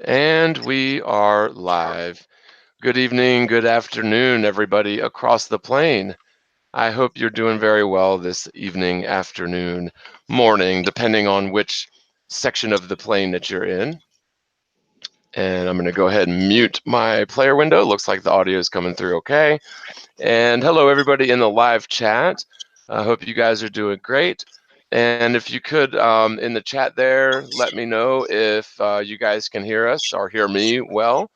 And we are live. Good evening, good afternoon, everybody across the plane. I hope you're doing very well this evening, afternoon, morning, depending on which section of the plane that you're in. And I'm going to go ahead and mute my player window. Looks like the audio is coming through okay. And hello, everybody in the live chat. I hope you guys are doing great. And if you could, in the chat there, let me know if you guys can hear us or hear me well.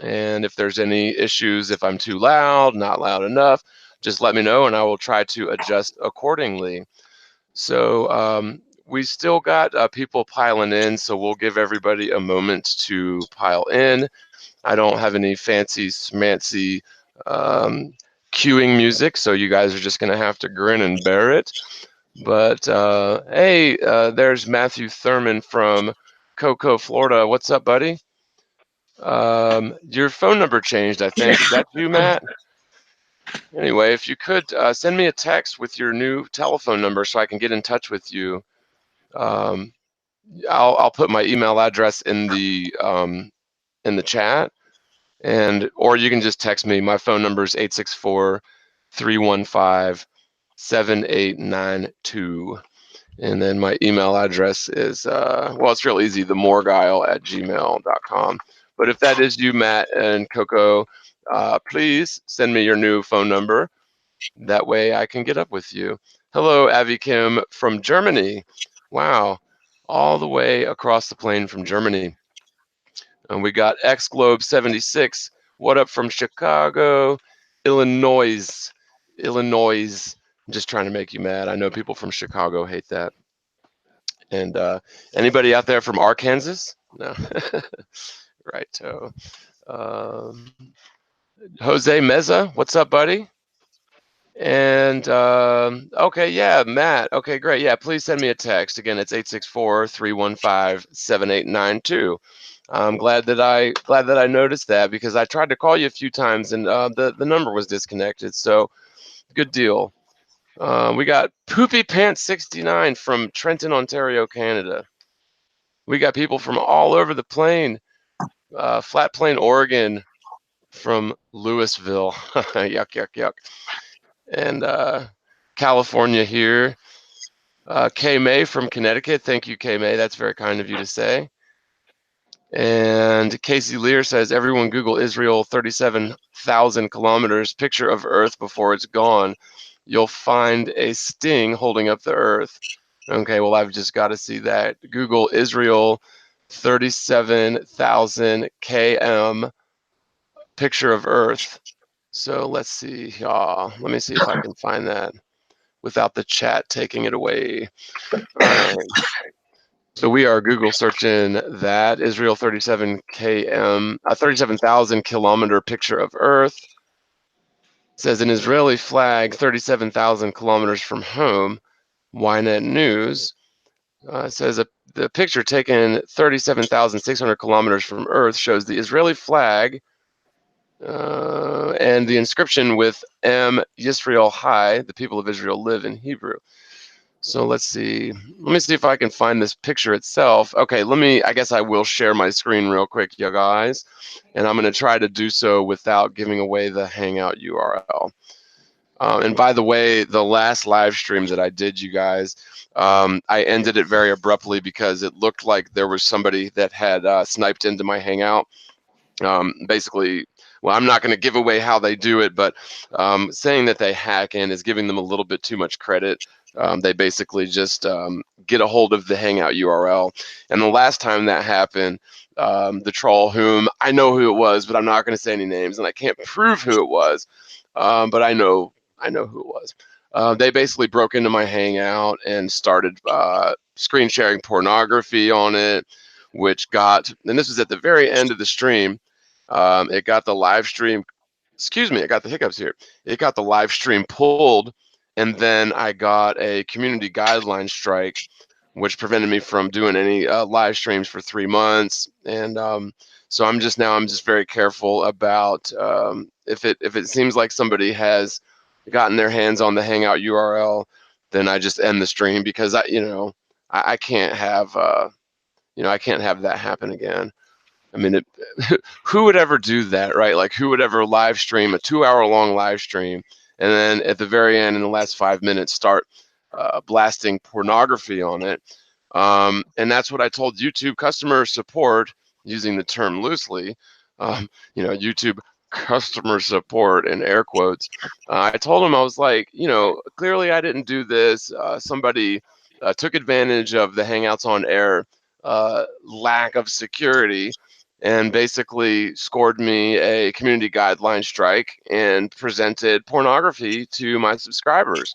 And if there's any issues, if I'm too loud, not loud enough, just let me know and I will try to adjust accordingly. So we still got people piling in, so we'll give everybody a moment to pile in. I don't have any fancy smancy um, cueing music, so you guys are just going to have to grin and bear it. But hey, there's Matthew Thurman from Cocoa, Florida. What's up, buddy? Your phone number changed, I think. Is that you, Matt? Anyway, if you could send me a text with your new telephone number so I can get in touch with you. Um, I'll put my email address in the chat, and or you can just text me. My phone number is 864-315-7892. And then my email address is, well, it's real easy, TheMorgile@gmail.com. But if that is you, Matt and Coco, please send me your new phone number. That way I can get up with you. Hello, Avi Kim from Germany. Wow, all the way across the plane from Germany. And we got X Globe 76. What up from Chicago, Illinois? Illinois. I'm just trying to make you mad. I know people from Chicago hate that. And anybody out there from Arkansas? No. Right. So, um, Jose Meza, what's up, buddy? And okay, yeah, Matt. Okay, great. Yeah, please send me a text. Again, it's 864-315-7892. I'm glad that I noticed that because I tried to call you a few times and the number was disconnected. So good deal. We got Poopy Pants 69 from Trenton, Ontario, Canada. We got people from all over the plane. Flat Plain, Oregon, from Louisville. Yuck, yuck, yuck. And California here. K May from Connecticut. Thank you, K May. That's very kind of you to say. And Casey Lear says, everyone Google Israel 37,000 kilometers, picture of Earth before it's gone. You'll find a sting holding up the Earth. Okay, well, I've just got to see that. Google Israel 37,000 km, picture of Earth. So let's see. Let me see if I can find that without the chat taking it away. All right. So we are Google searching that Israel 37,000 kilometer picture of Earth. It says an Israeli flag 37,000 kilometers from home. Ynet News says the picture taken 37,600 kilometers from Earth shows the Israeli flag and the inscription with M Yisrael High, the people of Israel live in Hebrew. So let's see. Let me see if I can find this picture itself. Okay, I guess I will share my screen real quick, you guys. And I'm going to try to do so without giving away the Hangout URL. And by the way, the last live stream that I did, you guys, I ended it very abruptly because it looked like there was somebody that had sniped into my Hangout. Basically, well, I'm not going to give away how they do it, but saying that they hack in is giving them a little bit too much credit. They basically just get a hold of the Hangout URL. And the last time that happened, the troll, whom I know who it was, but I'm not going to say any names, and I can't prove who it was, but I know who it was. They basically broke into my Hangout and started screen sharing pornography on it, which got, and this was at the very end of the stream, it got the live stream, excuse me, I got the hiccups here. It got the live stream pulled, and then I got a community guideline strike, which prevented me from doing any live streams for 3 months. And so I'm just very careful about if it seems like somebody has gotten their hands on the Hangout URL, then I just end the stream because I can't have I can't have that happen again. I mean, who would ever do that, right? Like, who would ever live stream a 2 hour long live stream, and then at the very end, in the last 5 minutes, start blasting pornography on it? And that's what I told YouTube customer support, using the term loosely. YouTube customer support in air quotes. I told him, I was like, clearly I didn't do this. Somebody took advantage of the Hangouts on Air lack of security and basically scored me a community guideline strike and presented pornography to my subscribers.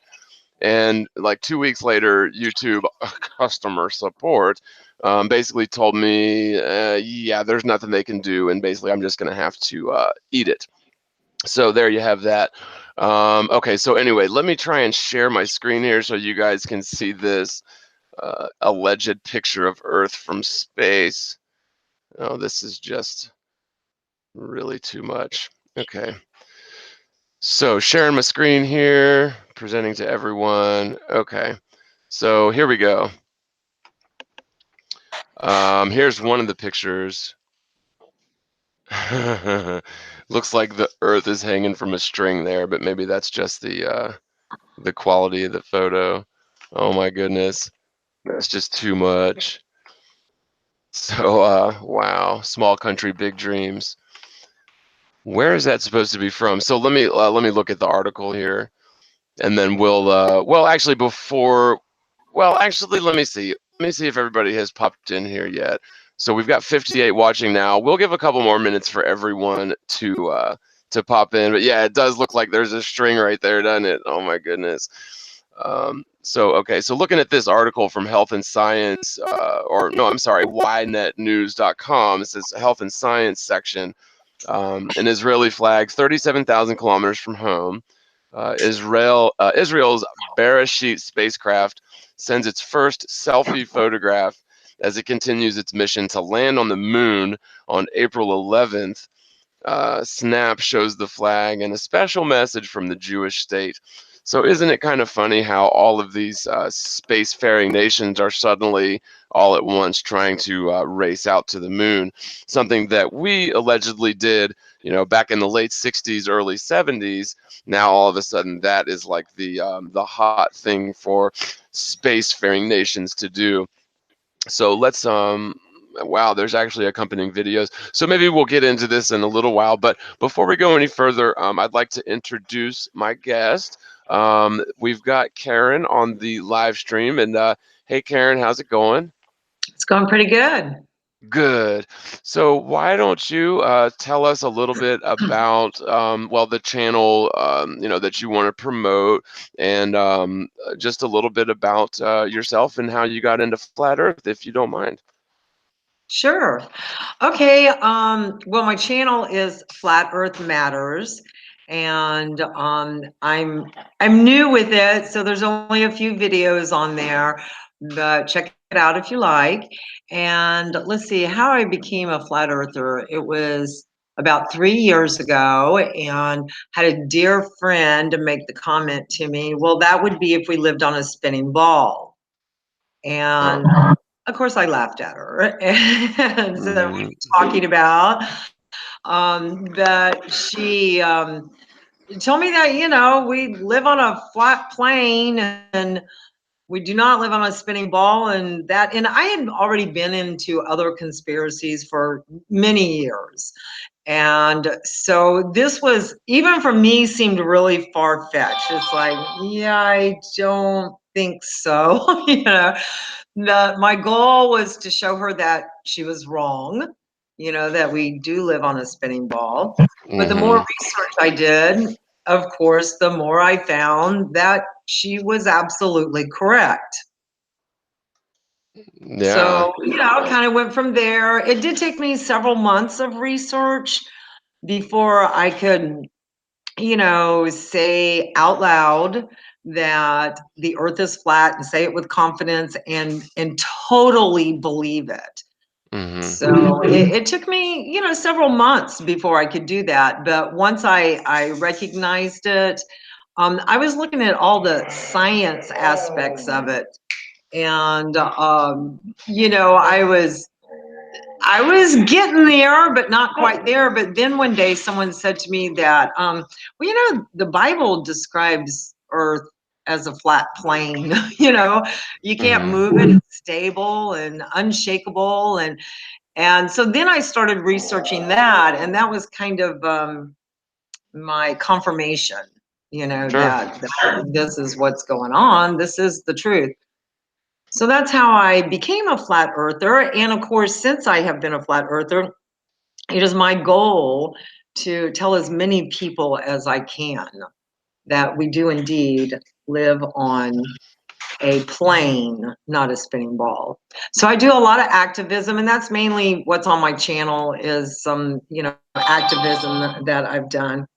And like 2 weeks later, YouTube customer support basically told me, yeah, there's nothing they can do, and basically I'm just going to have to eat it. So there you have that. Okay, so anyway, let me try and share my screen here so you guys can see this alleged picture of Earth from space. Oh, this is just really too much. Okay. So sharing my screen here, presenting to everyone. Okay. So here we go. Here's one of the pictures. Looks like the Earth is hanging from a string there, but maybe that's just the quality of the photo. Oh my goodness, that's just too much. So wow, small country, big dreams. Where is that supposed to be from? So let me look at the article here, and then we'll well, actually before, well, actually let me see. Let me see if everybody has popped in here yet. So we've got 58 watching now. We'll give a couple more minutes for everyone to pop in. But yeah, it does look like there's a string right there, doesn't it? Oh my goodness. Okay, so looking at this article from Health and Science, or no, I'm sorry, ynetnews.com, it says Health and Science section. An Israeli flag 37,000 kilometers from home. Israel's Bereshit spacecraft sends its first selfie photograph as it continues its mission to land on the moon on April 11th. Snap shows the flag and a special message from the Jewish state. So isn't it kind of funny how all of these spacefaring nations are suddenly all at once trying to race out to the moon, something that we allegedly did, back in the late 60s, early 70s. Now all of a sudden that is like the hot thing for spacefaring nations to do. So let's wow, there's actually accompanying videos. So maybe we'll get into this in a little while. But before we go any further, I'd like to introduce my guest. We've got Karen on the live stream. And hey, Karen, how's it going? It's going pretty good. Good. So why don't you tell us a little bit about, well, the channel, that you want to promote, and just a little bit about yourself and how you got into Flat Earth, if you don't mind. Sure. Okay. Well, my channel is Flat Earth Matters, and I'm new with it, so there's only a few videos on there, but check it out if you like. And let's see how I became a flat earther. It was about 3 years ago, and had a dear friend make the comment to me, well, that would be if we lived on a spinning ball. And of course, I laughed at her and said, "What are you talking about?" That she told me that we live on a flat plane and we do not live on a spinning ball, and I had already been into other conspiracies for many years. And so this was, even for me, seemed really far-fetched. It's like, yeah, I don't think so. My goal was to show her that she was wrong, that we do live on a spinning ball. But the more research I did, of course, the more I found that she was absolutely correct. Yeah. So, kind of went from there. It did take me several months of research before I could, say out loud that the earth is flat, and say it with confidence, and totally believe it. So it took me, several months before I could do that. But once I recognized it, I was looking at all the science aspects of it. And, I was getting there, but not quite there. But then one day someone said to me that, well, the Bible describes Earth as a flat plane. You can't move it, it's stable and unshakable. And so then I started researching that, and that was kind of my confirmation, Sure. that this is what's going on. This is the truth. So that's how I became a flat earther. And of course, since I have been a flat earther, it is my goal to tell as many people as I can that we do indeed live on a plane, not a spinning ball. So I do a lot of activism, and that's mainly what's on my channel is some, activism that I've done.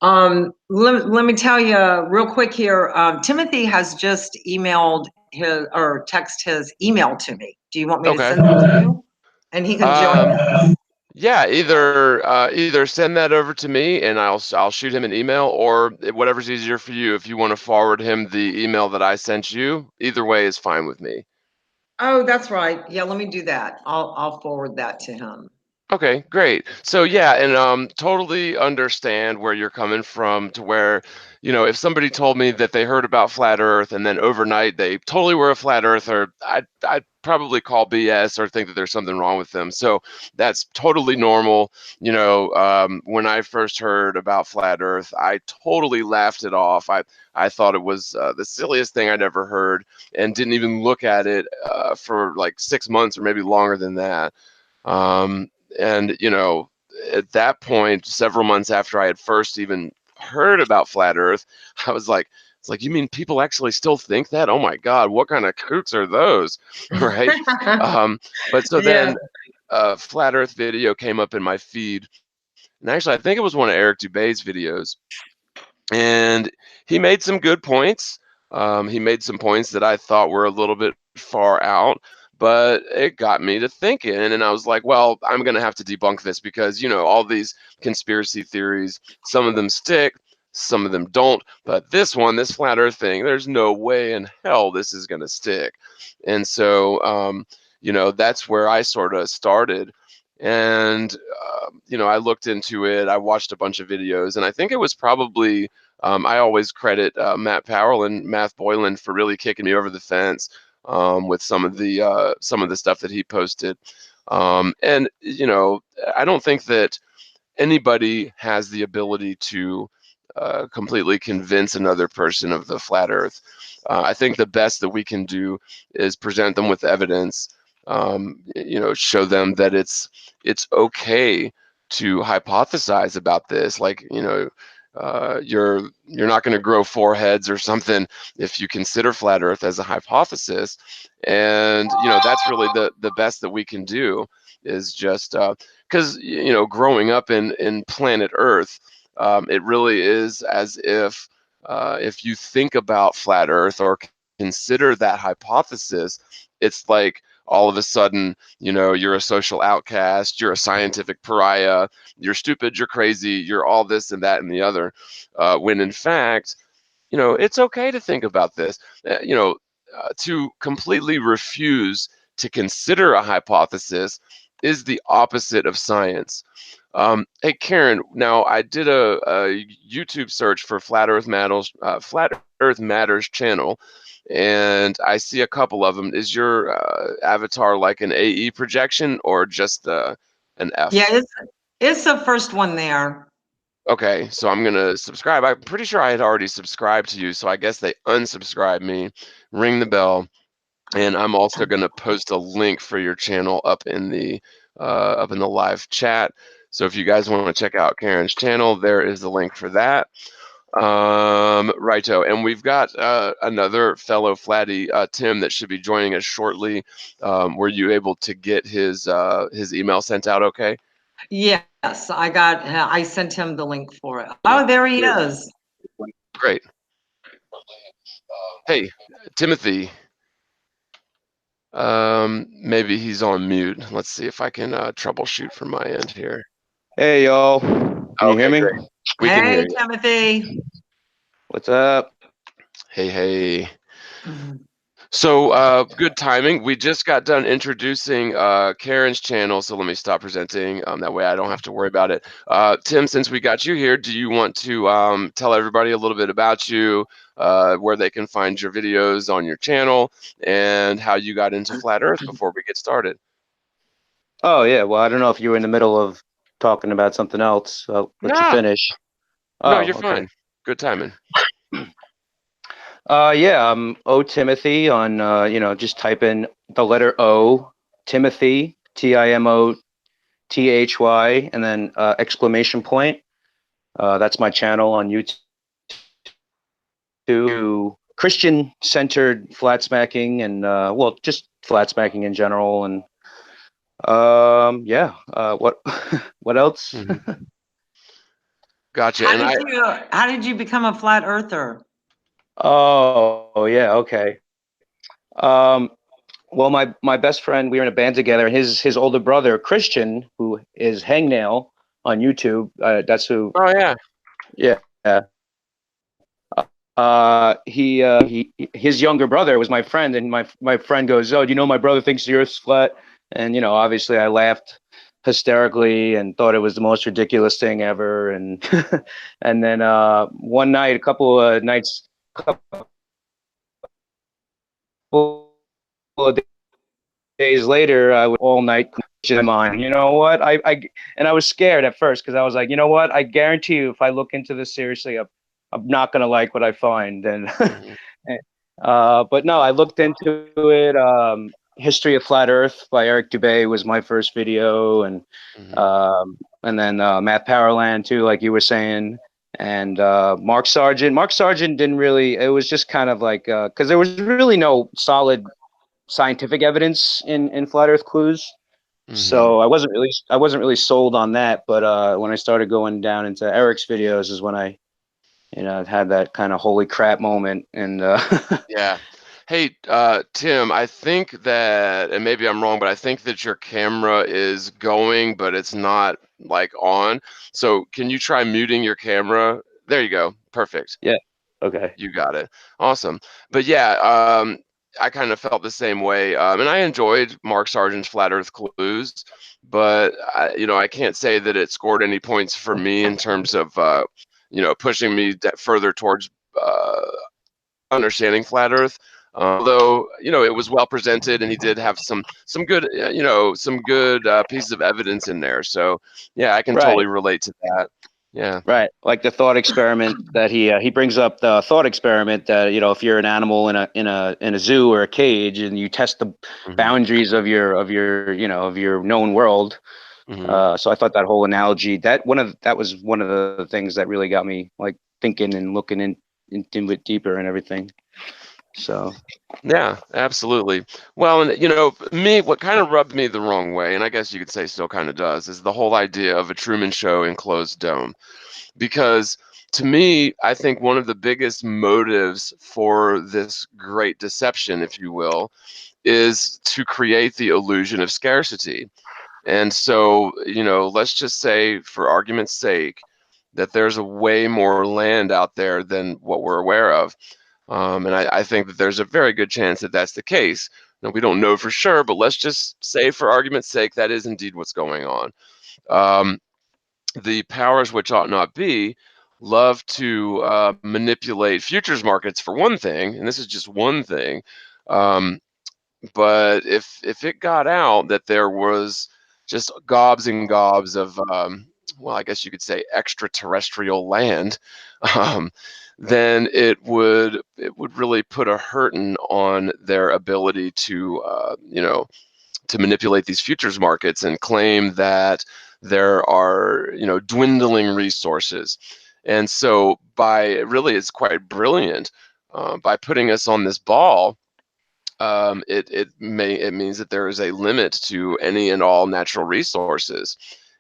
Let me tell you real quick here. Timothy has just emailed his or text his email to me. Do you want me to Okay. send that to you? And he can join us. Yeah, either send that over to me and I'll shoot him an email, or whatever's easier for you. If you want to forward him the email that I sent you, either way is fine with me. Oh, that's right. Yeah, let me do that. I'll forward that to him. Okay, great. So yeah, and totally understand where you're coming from to where, if somebody told me that they heard about flat Earth and then overnight they totally were a flat earther, I'd probably call BS or think that there's something wrong with them. So that's totally normal. When I first heard about flat Earth, I totally laughed it off. I thought it was the silliest thing I'd ever heard and didn't even look at it for like 6 months or maybe longer than that. Um, and at that point, several months after I had first even heard about flat Earth, I was like, it's like, you mean people actually still think that? Oh my God, what kind of kooks are those? Right? But so Yeah. then a flat Earth video came up in my feed. And actually, I think it was one of Eric Dubé's videos. And he made some good points. He made some points that I thought were a little bit far out, but it got me to thinking. And I was like, well, I'm going to have to debunk this because, all these conspiracy theories, some of them stick, some of them don't. But this one, this flat earth thing, there's no way in hell this is going to stick. And so, that's where I sort of started. And, I looked into it, I watched a bunch of videos, and I think it was probably I always credit Matt Powell and Matt Boylan for really kicking me over the fence with some of the stuff that he posted. And I don't think that anybody has the ability to completely convince another person of the flat Earth. I think the best that we can do is present them with evidence. Show them that it's okay to hypothesize about this. Like, you're not going to grow four heads or something if you consider flat Earth as a hypothesis. And that's really the best that we can do is just because growing up in planet Earth, it really is as if you think about flat Earth or consider that hypothesis, it's like all of a sudden, you're a social outcast, you're a scientific pariah, you're stupid, you're crazy, you're all this and that and the other. When in fact, it's okay to think about this. To completely refuse to consider a hypothesis is the opposite of science. Hey, Karen, now I did a YouTube search for Flat Earth Matters channel, and I see a couple of them. Is your avatar like an AE projection or just an Yeah, F? it's the first one there. Okay, so I'm gonna subscribe. I'm pretty sure I had already subscribed to you, so I guess they unsubscribed me. Ring the bell, and I'm also gonna post a link for your channel up in the live chat. So if you guys want to check out Karen's channel, there is the link for that. Righto, and we've got another fellow flatty, Tim, that should be joining us shortly. Were you able to get his email sent out? Okay. Yes, I sent him the link for it. Oh, there he is. Great. Hey, Timothy. Maybe he's on mute. Let's see if I can troubleshoot from my end here. Hey, y'all. Can you hear Okay, me? great. We can hear Hey, you. Timothy. What's up? Hey, hey. Mhm. So good timing. We just got done introducing Karen's channel, so let me stop presenting. That way I don't have to worry about it. Tim, since we got you here, do you want to tell everybody a little bit about you, where they can find your videos on your channel, and how you got into Flat Earth before we get started? Oh yeah, well I don't know if you were in the middle of talking about something else. I'll let you No, finish. no, Oh, you're okay. fine. Good timing. Yeah, I'm O Timothy on just type in the letter O Timothy TIMOTHY and then exclamation point. That's my channel on YouTube. Christian centered flat smacking and well just flat smacking in general and yeah what what else? Mhm. Gotcha. And How did you become a flat earther? Oh yeah, okay. Um, well, my best friend, we were in a band together. His older brother, Christian, who is Hangnail on YouTube. That's who. oh yeah. Yeah. He his younger brother was my friend, and my friend goes, "Oh, do you know my brother thinks the Earth's flat?" And obviously, I laughed hysterically and thought it was the most ridiculous thing ever. And and then one night, a couple of nights, couple of days later, I was all night in mind. You know what? And I was scared at first because I was like, you know what? I guarantee you, if I look into this seriously, I'm not gonna like what I find. And Mhm. but no, I looked into it. History of Flat Earth by Eric Dubay was my first video, Mhm. and then Matt Powerland too, like you were saying. And Mark Sargent. Mark Sargent didn't really. It was just kind of like because there was really no solid scientific evidence in flat Earth clues. Mhm. So I wasn't really sold on that. But when I started going down into Eric's videos is when I had that kind of holy crap moment. And Yeah. Hey, Tim, I think that, and maybe I'm wrong, but I think that your camera is going, but it's not like on. So can you try muting your camera? There you go. Perfect. yeah, okay, You got it. Awesome. But yeah, I kind of felt the same way. And I enjoyed Mark Sargent's Flat Earth Clues, but I can't say that it scored any points for me in terms of, pushing me further towards uh, understanding flat Earth. Although it was well presented, and he did have some good some good pieces of evidence in there. So yeah, I can right. totally relate to that. Yeah. Right, like the thought experiment that he brings up the thought experiment that if you're an animal in a zoo or a cage and you test the Hmm. boundaries of your known world. Hmm. So I thought that whole analogy that was one of the things that really got me like thinking and looking into it deeper and everything. So Yeah, absolutely. Well, and me, what kind of rubbed me the wrong way, and I guess you could say still kind of does, is the whole idea of a Truman Show enclosed dome. Because to me, I think one of the biggest motives for this great deception, if you will, is to create the illusion of scarcity. And so, let's just say, for argument's sake, that there's a way more land out there than what we're aware of. And I think that there's a very good chance that that's the case. Now, we don't know for sure, but let's just say, for argument's sake, that is indeed what's going on. Um, the powers which ought not be love to manipulate futures markets for one thing, and this is just one thing. Um, but if it got out that there was just gobs and gobs of well, I guess you could say extraterrestrial land, um, then it would really put a hurting on their ability to manipulate these futures markets and claim that there are dwindling resources. And so by really, it's quite brilliant, by putting us on this ball. It means that there is a limit to any and all natural resources.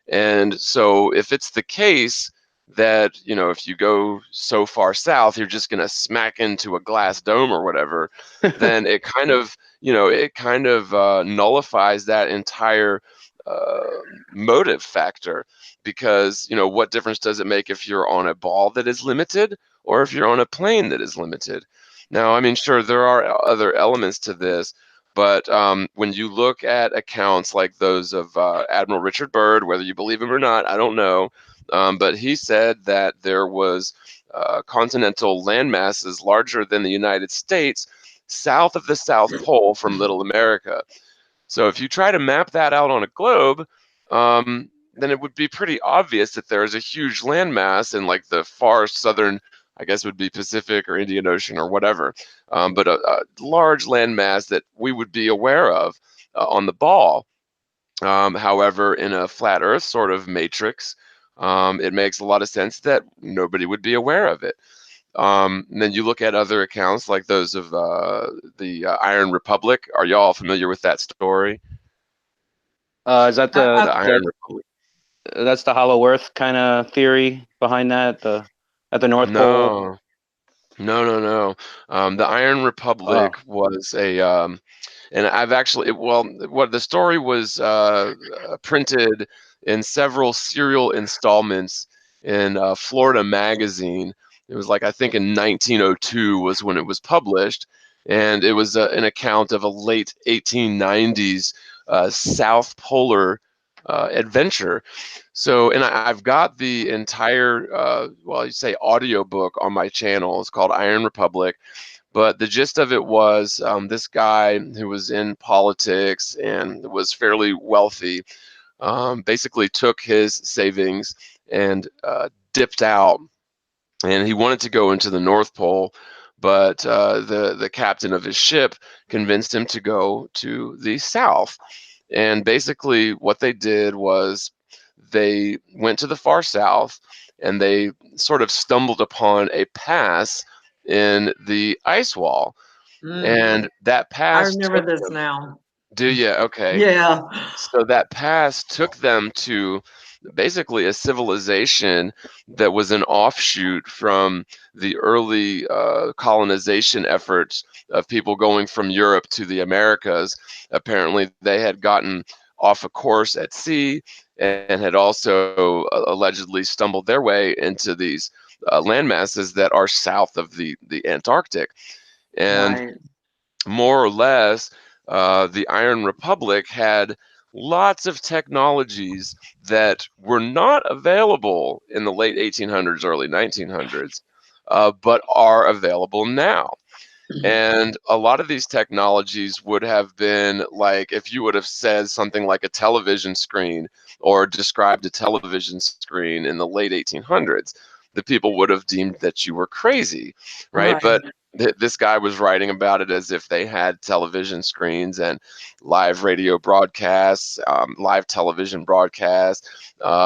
And so if it's the case that if you go so far south you're just going to smack into a glass dome or whatever, then it kind of nullifies that entire uh, motive factor. Because what difference does it make if you're on a ball that is limited or if you're on a plane that is limited? Now, I mean, sure, there are other elements to this, but when you look at accounts like those of Admiral Richard Byrd, whether you believe him or not, I don't know, but he said that there was continental land masses larger than the United States south of the South Pole from Little America. So if you try to map that out on a globe, then it would be pretty obvious that there is a huge landmass in like the far southern, I guess would be Pacific or Indian Ocean or whatever, but a large landmass that we would be aware of on the ball. However, in a flat Earth sort of matrix, it makes a lot of sense that nobody would be aware of it. And then you look at other accounts like those of the Iron Republic. Are y'all familiar with that story? Is that The Iron Republic? that's the Hollow Earth kind of theory behind that? The at the North Pole. No, no. The Iron Oh, Republic was a, and I've actually, well, what the story was printed in several serial installments in Florida Magazine. It was like, I think in 1902 was when it was published. And it was an account of a late 1890s South Polar adventure. So, and I've got the entire, well, you say audiobook on my channel. It's called Iron Republic. But the gist of it was this guy who was in politics and was fairly wealthy basically took his savings and dipped out. And he wanted to go into the North Pole, but the captain of his ship convinced him to go to the South. And basically, what they did was they went to the far south and they sort of stumbled upon a pass in the ice wall. And that I pass remember took this them. now. Do you? Okay. Yeah. So that pass took them to basically a civilization that was an offshoot from the early colonization efforts of people going from Europe to the Americas. Apparently, they had gotten off a course at sea and had also allegedly stumbled their way into these land masses that are south of the Antarctic. And Right. more or less, the Iron Republic had lots of technologies that were not available in the late 1800s, early 1900s, but are available now. And a lot of these technologies would have been like if you would have said something like a television screen or described a television screen in the late 1800s, the people would have deemed that you were crazy, right? Right. But this guy was writing about it as if they had television screens and live radio broadcasts, live television broadcasts,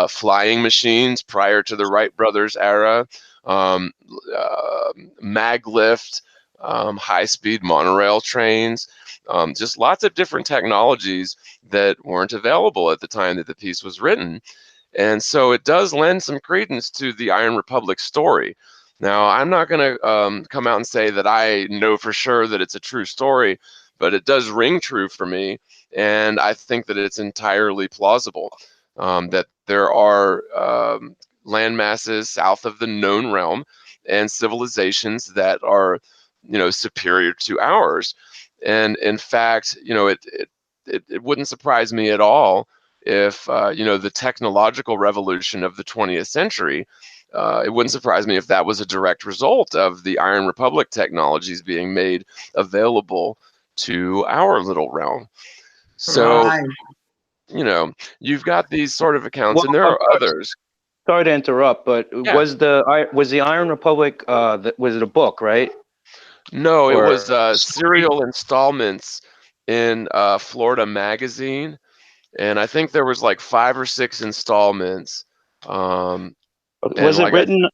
flying machines prior to the Wright brothers era, um, maglift, high-speed monorail trains, just lots of different technologies that weren't available at the time that the piece was written. And so it does lend some credence to the Iron Republic story. Now, I'm not going to come out and say that I know for sure that it's a true story, but it does ring true for me. And I think that it's entirely plausible that there are land masses south of the known realm and civilizations that are, superior to ours. And in fact, it wouldn't surprise me at all if the technological revolution of the 20th century, it wouldn't surprise me if that was a direct result of the Iron Republic technologies being made available to our little realm. So, Right. you've got these sort of accounts, well, and there are others. sorry to interrupt, but Yeah. was the Iron Republic was it a book, right? No, it Or was serial installments in Florida Magazine, and I think there was like 5 or 6 installments. Um, and was it like I, written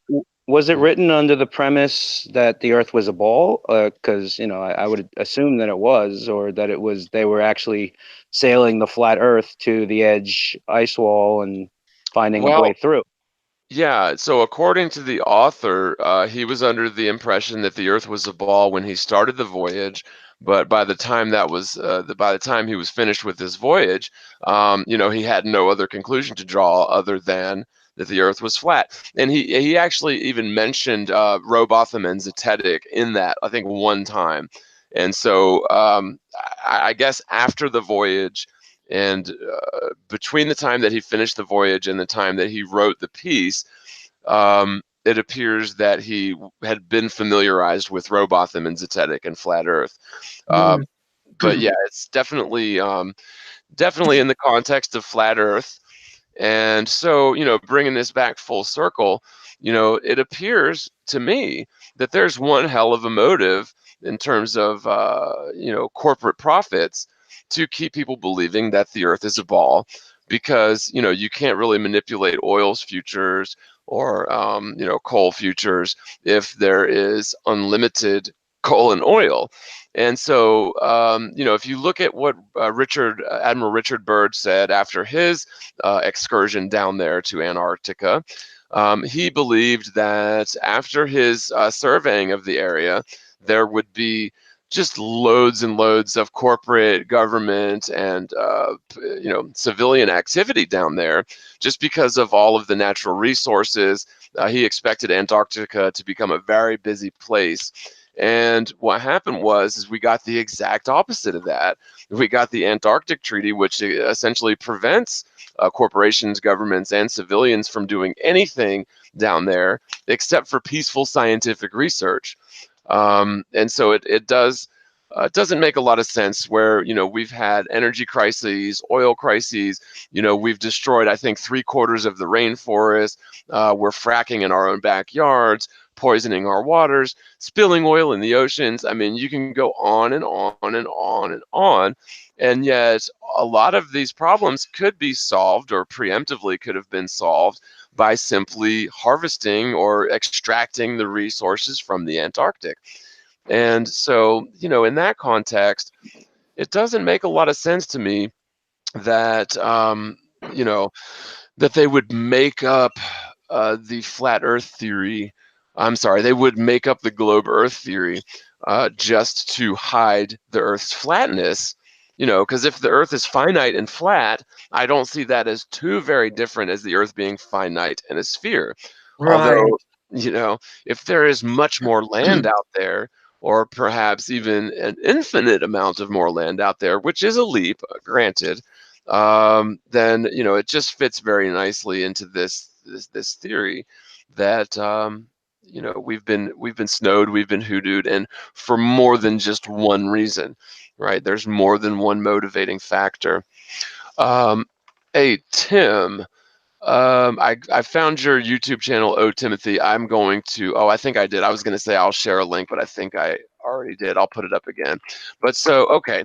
was it written under the premise that the Earth was a ball? Because I would assume that it was, or that it was they were actually sailing the flat Earth to the edge ice wall and finding a way well, through. yeah. So according to the author, he was under the impression that the Earth was a ball when he started the voyage. But by the time by the time he was finished with his voyage, he had no other conclusion to draw other than that the Earth was flat. And he actually even mentioned Robotham and Zetetic in that, I think, one time. And so I guess after the voyage, and between the time that he finished the voyage and the time that he wrote the piece, it appears that he had been familiarized with Robotham and Zetetic and flat Earth. Mm. But yeah, it's definitely in the context of flat Earth. And so, bringing this back full circle, it appears to me that there's one hell of a motive in terms of, corporate profits to keep people believing that the Earth is a ball, because, you can't really manipulate oil's futures or, coal futures if there is unlimited coal and oil. And so, if you look at what Admiral Richard Byrd said after his excursion down there to Antarctica, he believed that after his surveying of the area, there would be just loads and loads of corporate, government, and civilian activity down there, just because of all of the natural resources. He expected Antarctica to become a very busy place. And what happened is we got the exact opposite of that. We got the Antarctic Treaty, which essentially prevents corporations, governments, and civilians from doing anything down there except for peaceful scientific research. And so it doesn't make a lot of sense where, we've had energy crises, oil crises, we've destroyed, I think, 3/4 of the rainforest. We're fracking in our own backyards, poisoning our waters, spilling oil in the oceans. I mean, you can go on and on and on and on. And yet a lot of these problems could be solved, or preemptively could have been solved, by simply harvesting or extracting the resources from the Antarctic. And so, in that context, it doesn't make a lot of sense to me that, that they would make up the flat Earth theory. I'm sorry, they would make up the globe Earth theory just to hide the Earth's flatness. Because if the Earth is finite and flat, I don't see that as too very different as the Earth being finite and a sphere. Right. Although, if there is much more land out there, or perhaps even an infinite amount of more land out there, which is a leap, granted, then it just fits very nicely into this theory that we've been snowed, we've been hoodooed, and for more than just one reason, right? There's more than one motivating factor. Hey, Tim. I found your YouTube channel, Oh Timothy. I'm going to, I think I did. I was going to say I'll share a link, but I think I already did. I'll put it up again. But so, okay.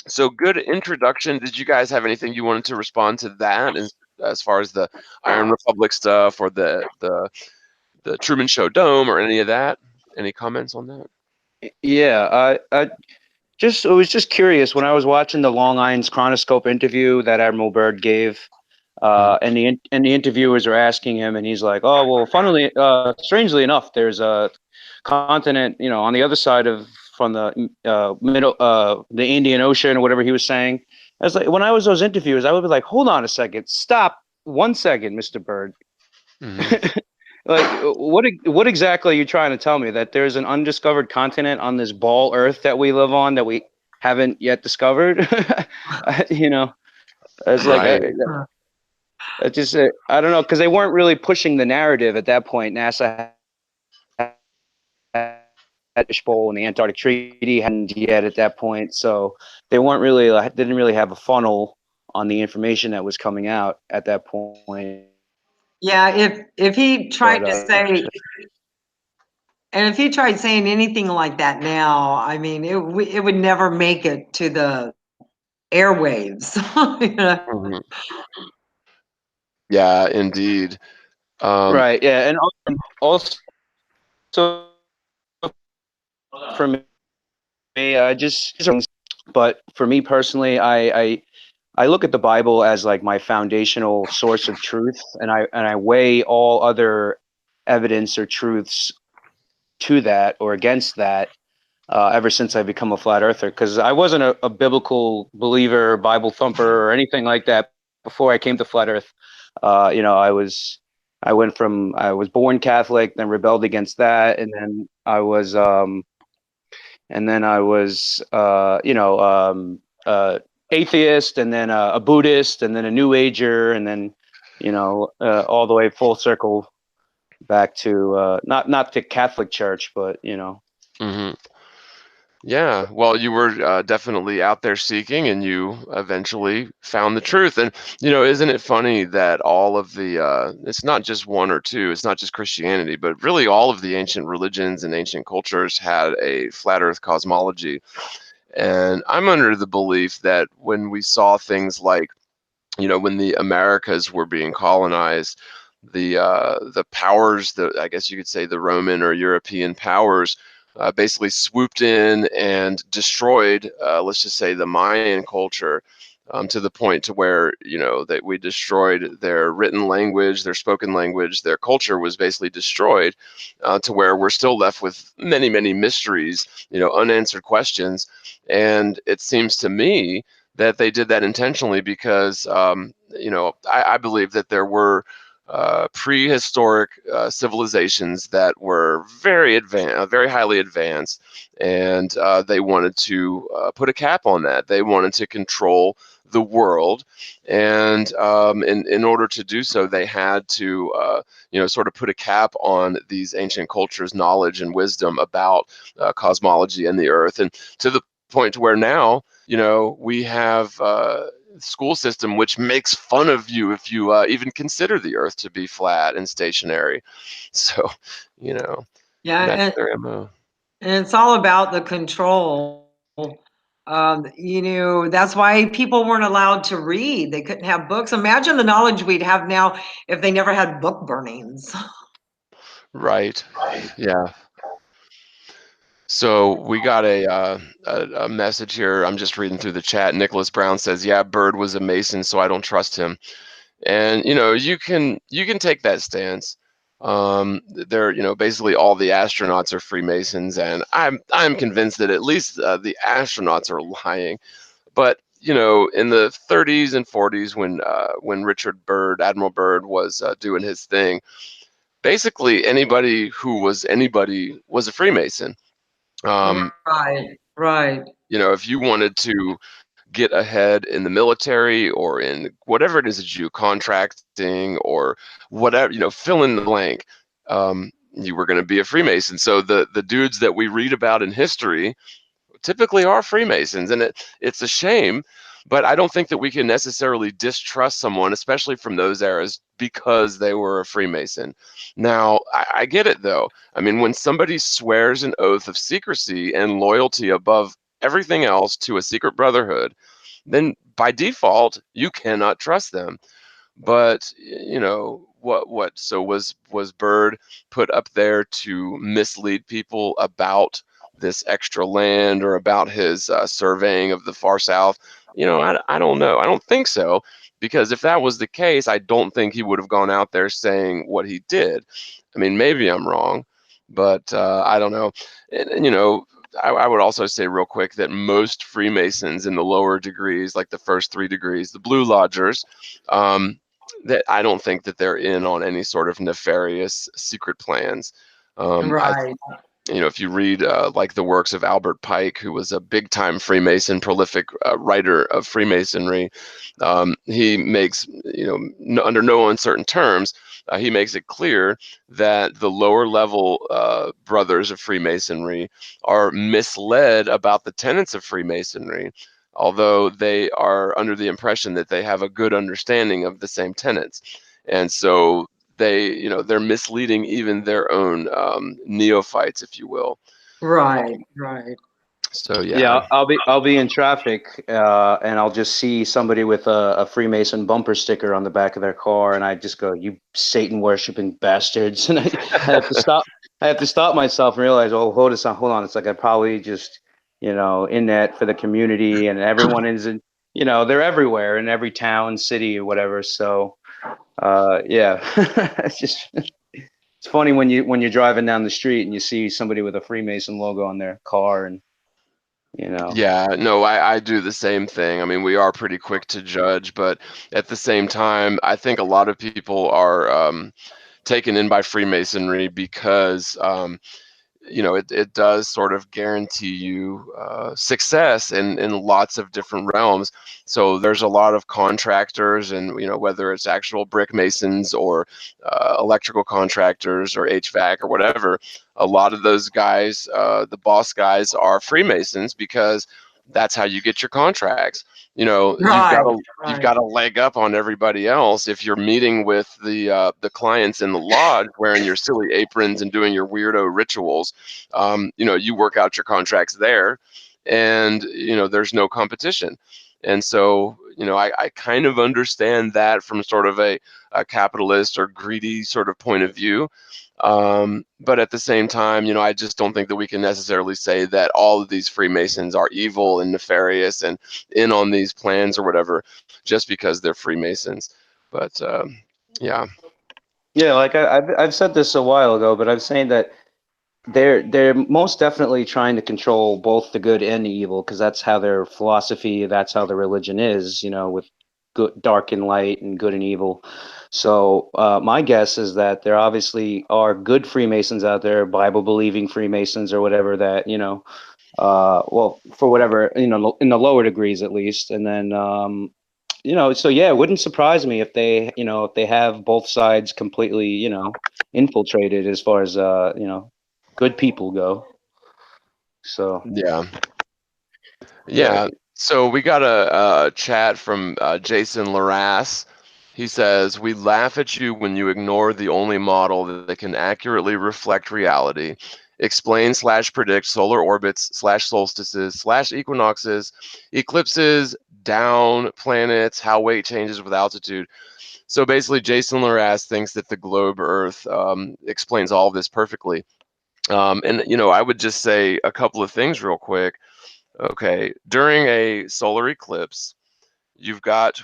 So good introduction. Did you guys have anything you wanted to respond to that as far as the Iron Republic stuff, or the Truman Show Dome, or any of that? Any comments on that? Yeah, I was just curious when I was watching the Long Island's Chronoscope interview that Admiral Byrd gave. And the interviewers are asking him, and he's like, "Oh, well, strangely enough, there's a continent, on the other side from the the Indian Ocean, or whatever he was saying." I was like, when I was those interviewers, I would be like, "Hold on a second, stop 1 second, Mr. Byrd." Mm-hmm. Like, what exactly are you trying to tell me? That there's an undiscovered continent on this ball Earth that we live on that we haven't yet discovered? It's like. Right. It's just, I don't know, because they weren't really pushing the narrative at that point. NASA had the Fishbowl and the Antarctic Treaty hadn't yet at that point, so they didn't really have a funnel on the information that was coming out at that point. Yeah, if he tried to say, and if he tried saying anything like that now, I mean, it would never make it to the airwaves. Mm-hmm. Yeah, indeed. Right. Yeah, and also for me, but for me personally, I look at the Bible as like my foundational source of truth, and I weigh all other evidence or truths to that or against that ever since I become a flat earther, because I wasn't a biblical believer, Bible thumper, or anything like that before I came to flat earth. I was I was born Catholic, then rebelled against that, and then I was atheist, and then a Buddhist, and then a New Ager, and then all the way full circle back to not the Catholic Church, but Hmm. Yeah, well, you were definitely out there seeking, and you eventually found the truth. And isn't it funny that all of the it's not just one or two, it's not just Christianity, but really all of the ancient religions and ancient cultures had a flat Earth cosmology. And I'm under the belief that when we saw things like, when the Americas were being colonized, the powers, I guess you could say the Roman or European powers, basically swooped in and destroyed, let's just say, the Mayan culture, to the point to where that we destroyed their written language, their spoken language, their culture was basically destroyed, to where we're still left with many, many mysteries, unanswered questions. And it seems to me that they did that intentionally because, I believe that there were prehistoric civilizations that were very advanced, very highly advanced, and they wanted to put a cap on that. They wanted to control the world, and in order to do so, they had to, sort of put a cap on these ancient cultures' knowledge and wisdom about cosmology and the Earth, and to the point to where now, we have school system which makes fun of you if you even consider the Earth to be flat and stationary. So, Yeah, that's their MO. and it's all about the control. That's why people weren't allowed to read. They couldn't have books. Imagine the knowledge we'd have now if they never had book burnings. Right. Yeah. So we got a message here. I'm just reading through the chat. Nicholas Brown says, "Yeah, Bird was a Mason, so I don't trust him." And you can take that stance. They're basically all the astronauts are Freemasons, and I'm convinced that at least the astronauts are lying. But in the 30s and 40s, when Richard Byrd, Admiral Byrd, was doing his thing, basically anybody who was anybody was a Freemason. Um, Right, right, if you wanted to get ahead in the military or in whatever it is that you contracting or whatever, fill in the blank, you were going to be a Freemason. So the dudes that we read about in history typically are Freemasons, and it's a shame, but I don't think that we can necessarily distrust someone, especially from those eras, because they were a Freemason. Now, I get it though. I mean, when somebody swears an oath of secrecy and loyalty above everything else to a secret brotherhood, then by default you cannot trust them. But what so was Byrd put up there to mislead people about this extra land or about his surveying of the far south? I don't know. I don't think so, because if that was the case, I don't think he would have gone out there saying what he did. I mean, maybe I'm wrong, but I don't know. And I would also say real quick that most Freemasons in the lower degrees, like the first 3 degrees, the Blue Lodgers, that I don't think that they're in on any sort of nefarious secret plans. I right, if you read like the works of Albert Pike, who was a big time Freemason, prolific writer of Freemasonry, he makes, under no uncertain terms, he makes it clear that the lower level brothers of Freemasonry are misled about the tenets of Freemasonry, although they are under the impression that they have a good understanding of the same tenets. And so they're misleading even their own neophytes, if you will. right, right. So Yeah, yeah. I'll be in traffic, and I'll just see somebody with a Freemason bumper sticker on the back of their car, and I just go, "You Satan worshiping bastards!" And I have to stop. I have to stop myself and realize, oh, hold on. It's like I probably just, in that for the community, and everyone is in, they're everywhere in every town, city, or whatever. So, yeah, it's just it's funny when you're driving down the street and you see somebody with a Freemason logo on their car, and Yeah, no, I do the same thing. I mean, we are pretty quick to judge, but at the same time, I think a lot of people are taken in by Freemasonry because you know, it does sort of guarantee you success in lots of different realms. So there's a lot of contractors, and you know, whether it's actual brick masons or electrical contractors or HVAC or whatever, a lot of those guys, the boss guys, are Freemasons because that's how you get your contracts. You know, Right, you've right. got a leg up on everybody else if you're meeting with the clients in the lodge wearing your silly aprons and doing your weirdo rituals. You know, you work out your contracts there, and you know, there's no competition. And so, you know, I kind of understand that from sort of a capitalist or greedy sort of point of view. But at the same time, you know, I just don't think that we can necessarily say that all of these Freemasons are evil and nefarious and in on these plans or whatever, just because they're Freemasons. But yeah. Yeah, like I've said this a while ago, but I'm saying that they're most definitely trying to control both the good and the evil, because that's how their philosophy, that's how their religion is, you know, with good, dark and light, and good and evil. So my guess is that there obviously are good Freemasons out there, Bible believing Freemasons or whatever, that, you know, well, for whatever, you know, in the lower degrees at least. And then you know, so yeah, it wouldn't surprise me if they, you know, if they have both sides completely, you know, infiltrated as far as you know, good people go. So Yeah. yeah. Yeah. So we got a chat from Jason Larass. He says, "We laugh at you when you ignore the only model that can accurately reflect reality, explain / predict solar orbits / solstices / equinoxes, eclipses, down planets, how weight changes with altitude." So basically, Jason Larass thinks that the globe Earth explains all of this perfectly. And, you know, I would just say a couple of things real quick. Okay, during a solar eclipse, you've got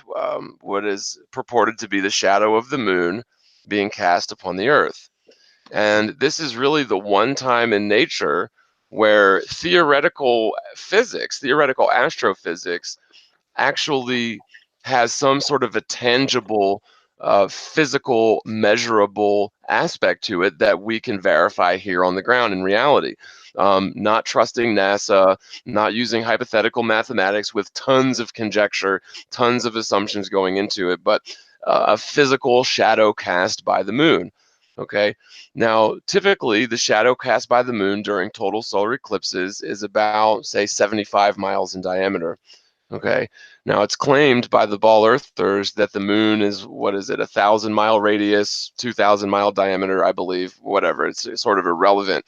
what is purported to be the shadow of the moon being cast upon the Earth. And this is really the one time in nature where theoretical physics, theoretical astrophysics, actually has some sort of a tangible, physical, measurable aspect to it that we can verify here on the ground in reality. Not trusting NASA, not using hypothetical mathematics with tons of conjecture, tons of assumptions going into it, but a physical shadow cast by the moon. Okay. Now, typically, the shadow cast by the moon during total solar eclipses is about, say, 75 miles in diameter. Okay. Now it's claimed by the ball earthers that the moon is, what is it, 1,000 mile radius, 2,000 mile diameter, I believe, whatever. It's sort of irrelevant.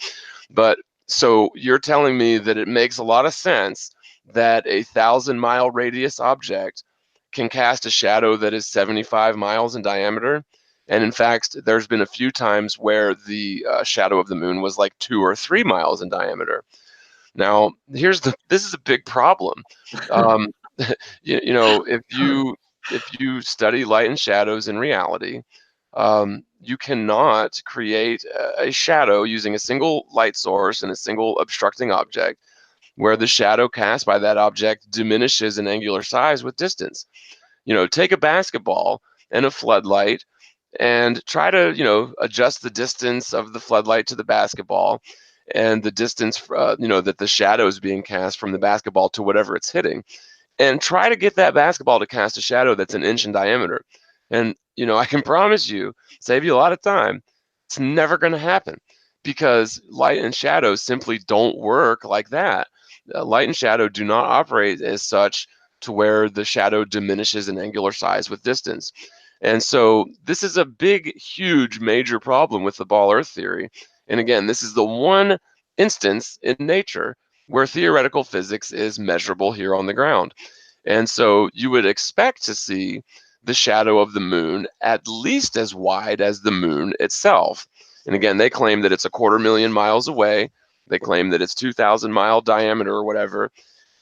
But so you're telling me that it makes a lot of sense that a 1,000 mile radius object can cast a shadow that is 75 miles in diameter. And in fact, there's been a few times where the shadow of the moon was like 2 or 3 miles in diameter. Now, this is a big problem. Um, you know, if you study light and shadows in reality, you cannot create a shadow using a single light source and a single obstructing object where the shadow cast by that object diminishes in angular size with distance. You know, take a basketball and a floodlight and try to, you know, adjust the distance of the floodlight to the basketball and the distance, you know, that the shadow is being cast from the basketball to whatever it's hitting, and try to get that basketball to cast a shadow that's an inch in diameter. And, you know, I can promise you, save you a lot of time, it's never going to happen because light and shadow simply don't work like that. Light and shadow do not operate as such to where the shadow diminishes in angular size with distance. And so this is a big, huge, major problem with the ball earth theory. And again, this is the one instance in nature where theoretical physics is measurable here on the ground. And so you would expect to see the shadow of the moon at least as wide as the moon itself. And again, they claim that it's 250,000 miles away. They claim that it's 2,000 mile diameter or whatever,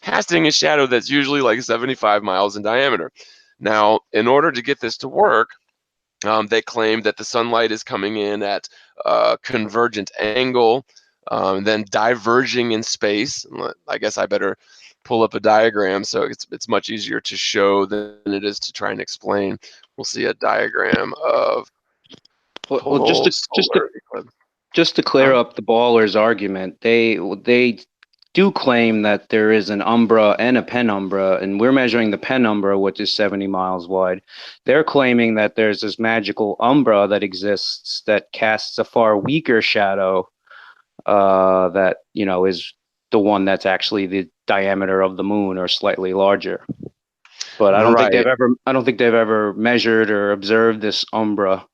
casting a shadow that's usually like 75 miles in diameter. Now, in order to get this to work, they claim that the sunlight is coming in at a convergent angle, then diverging in space. I guess I better pull up a diagram so it's much easier to show than it is to try and explain. We'll see a diagram of Well, Total solar eclipse. just to clear up the baller's argument, they do claim that there is an umbra and a penumbra, and we're measuring the penumbra, which is 70 miles wide. They're claiming that there's this magical umbra that exists that casts a far weaker shadow, that is the one that's actually the diameter of the moon or slightly larger. But Right. I don't think they've ever measured or observed this umbra.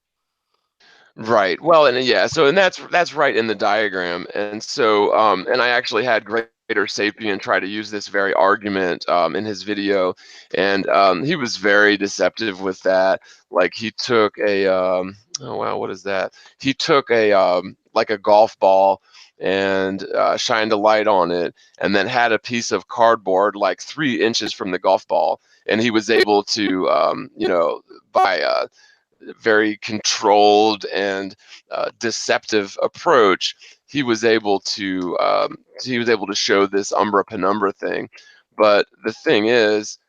Right. Well, and yeah, so and that's right in the diagram. And so and I actually had Greater Sapien try to use this very argument in his video, and he was very deceptive with that. Like he took a oh wow, what is that? He took a like a golf ball and shined a light on it, and then had a piece of cardboard like 3 inches from the golf ball, and he was able to by very controlled and deceptive approach, he was able to show this umbra penumbra thing. But the thing is,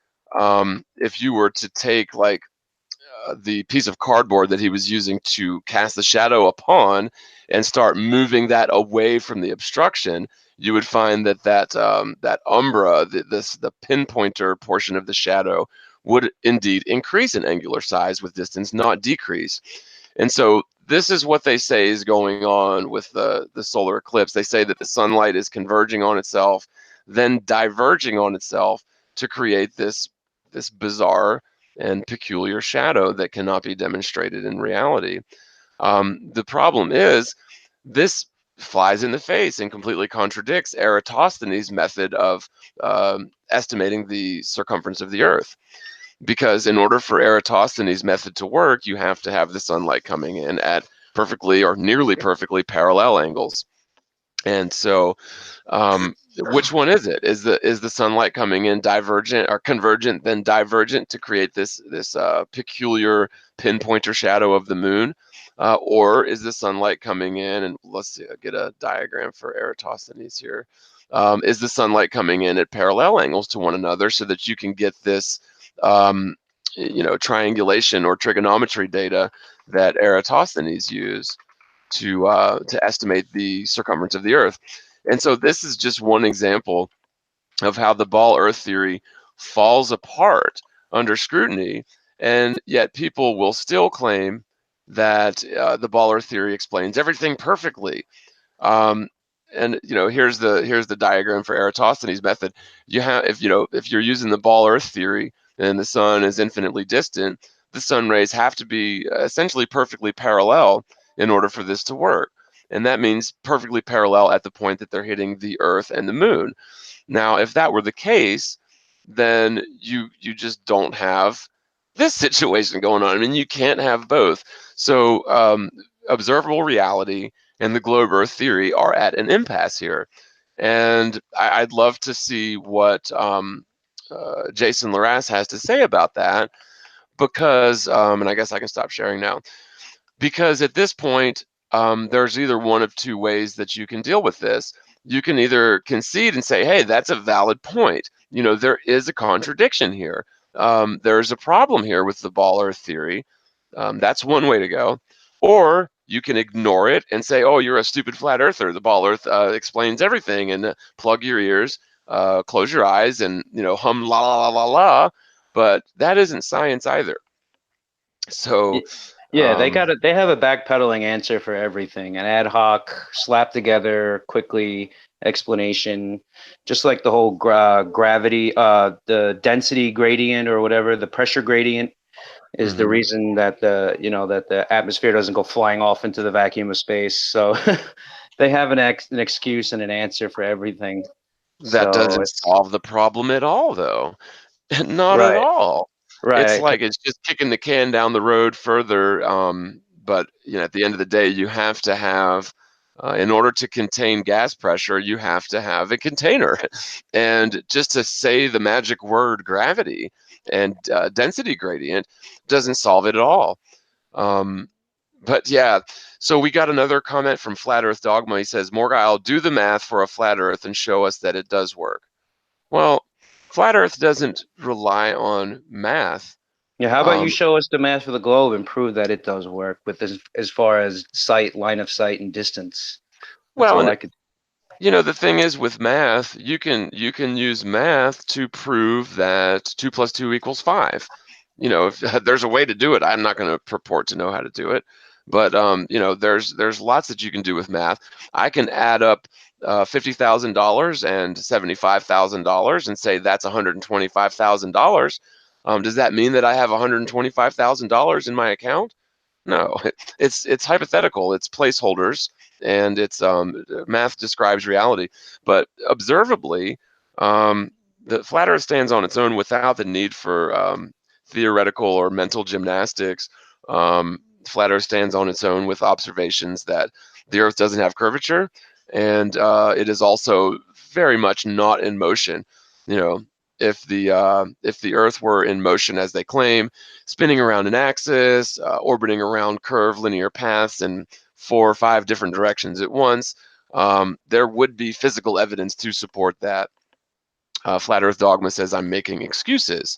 if you were to take like the piece of cardboard that he was using to cast the shadow upon and start moving that away from the obstruction, you would find that that umbra, the pinpointer portion of the shadow, would indeed increase in angular size with distance, not decrease. And so this is what they say is going on with the solar eclipse. They say that the sunlight is converging on itself, then diverging on itself to create this bizarre and peculiar shadow that cannot be demonstrated in reality. The problem is this flies in the face and completely contradicts Eratosthenes' method of estimating the circumference of the Earth. Because in order for Eratosthenes' method to work, you have to have the sunlight coming in at perfectly or nearly perfectly parallel angles. And so, which one is it? Is the sunlight coming in divergent or convergent, then divergent to create this peculiar pinpointer shadow of the moon, or is the sunlight coming in? And let's see, I'll get a diagram for Eratosthenes here. Is the sunlight coming in at parallel angles to one another so that you can get this, triangulation or trigonometry data that Eratosthenes used to estimate the circumference of the Earth. And so this is just one example of how the ball Earth theory falls apart under scrutiny, and yet people will still claim that the ball Earth theory explains everything perfectly. Um, and here's the diagram for Eratosthenes' method. You have if you're using the ball Earth theory and the sun is infinitely distant, the sun rays have to be essentially perfectly parallel in order for this to work. And that means perfectly parallel at the point that they're hitting the Earth and the moon. Now, if that were the case, then you just don't have this situation going on. I mean, you can't have both. So observable reality and the globe Earth theory are at an impasse here. And I'd love to see what Jason Larras has to say about that, because, and I guess I can stop sharing now, because at this point, there's either one of two ways that you can deal with this. You can either concede and say, hey, that's a valid point. There is a contradiction here. There's a problem here with the ball Earth theory. That's one way to go. Or you can ignore it and say, oh, you're a stupid flat earther. The ball Earth explains everything, and plug your ears, close your eyes, and hum la la la la la. But that isn't science either. So Yeah, they have a backpedaling answer for everything, an ad hoc, slap together, quickly explanation, just like the whole gravity, the density gradient or whatever, the pressure gradient is the reason that the atmosphere doesn't go flying off into the vacuum of space. So they have an excuse and an answer for everything. that So doesn't it's solve the problem at all, though. Not at right, all. It's right. like it's just kicking the can down the road further. But at the end of the day, you have to have, in order to contain gas pressure, you have to have a container. And just to say the magic word gravity and density gradient doesn't solve it at all. But yeah, so we got another comment from Flat Earth Dogma. He says, Morgile, do the math for a flat Earth and show us that it does work. Well, flat Earth doesn't rely on math. Yeah, how about you show us the math for the globe and prove that it does work with as far as sight, line of sight, and distance? That's Well, all and I could. the thing is with math, you can use math to prove that 2 + 2 = 5. If there's a way to do it, I'm not going to purport to know how to do it, but there's lots that you can do with math. I can add up $50,000 and $75,000 and say that's $125,000. Does that mean that I have $125,000 in my account? No, it's hypothetical. It's placeholders, and it's math describes reality. But observably, the flat Earth stands on its own without the need for theoretical or mental gymnastics. Flat Earth stands on its own with observations that the Earth doesn't have curvature, and it is also very much not in motion. You know, if the Earth were in motion as they claim, spinning around an axis, orbiting around curved linear paths in 4 or 5 different directions at once, there would be physical evidence to support that. Flat Earth dogma says I'm making excuses.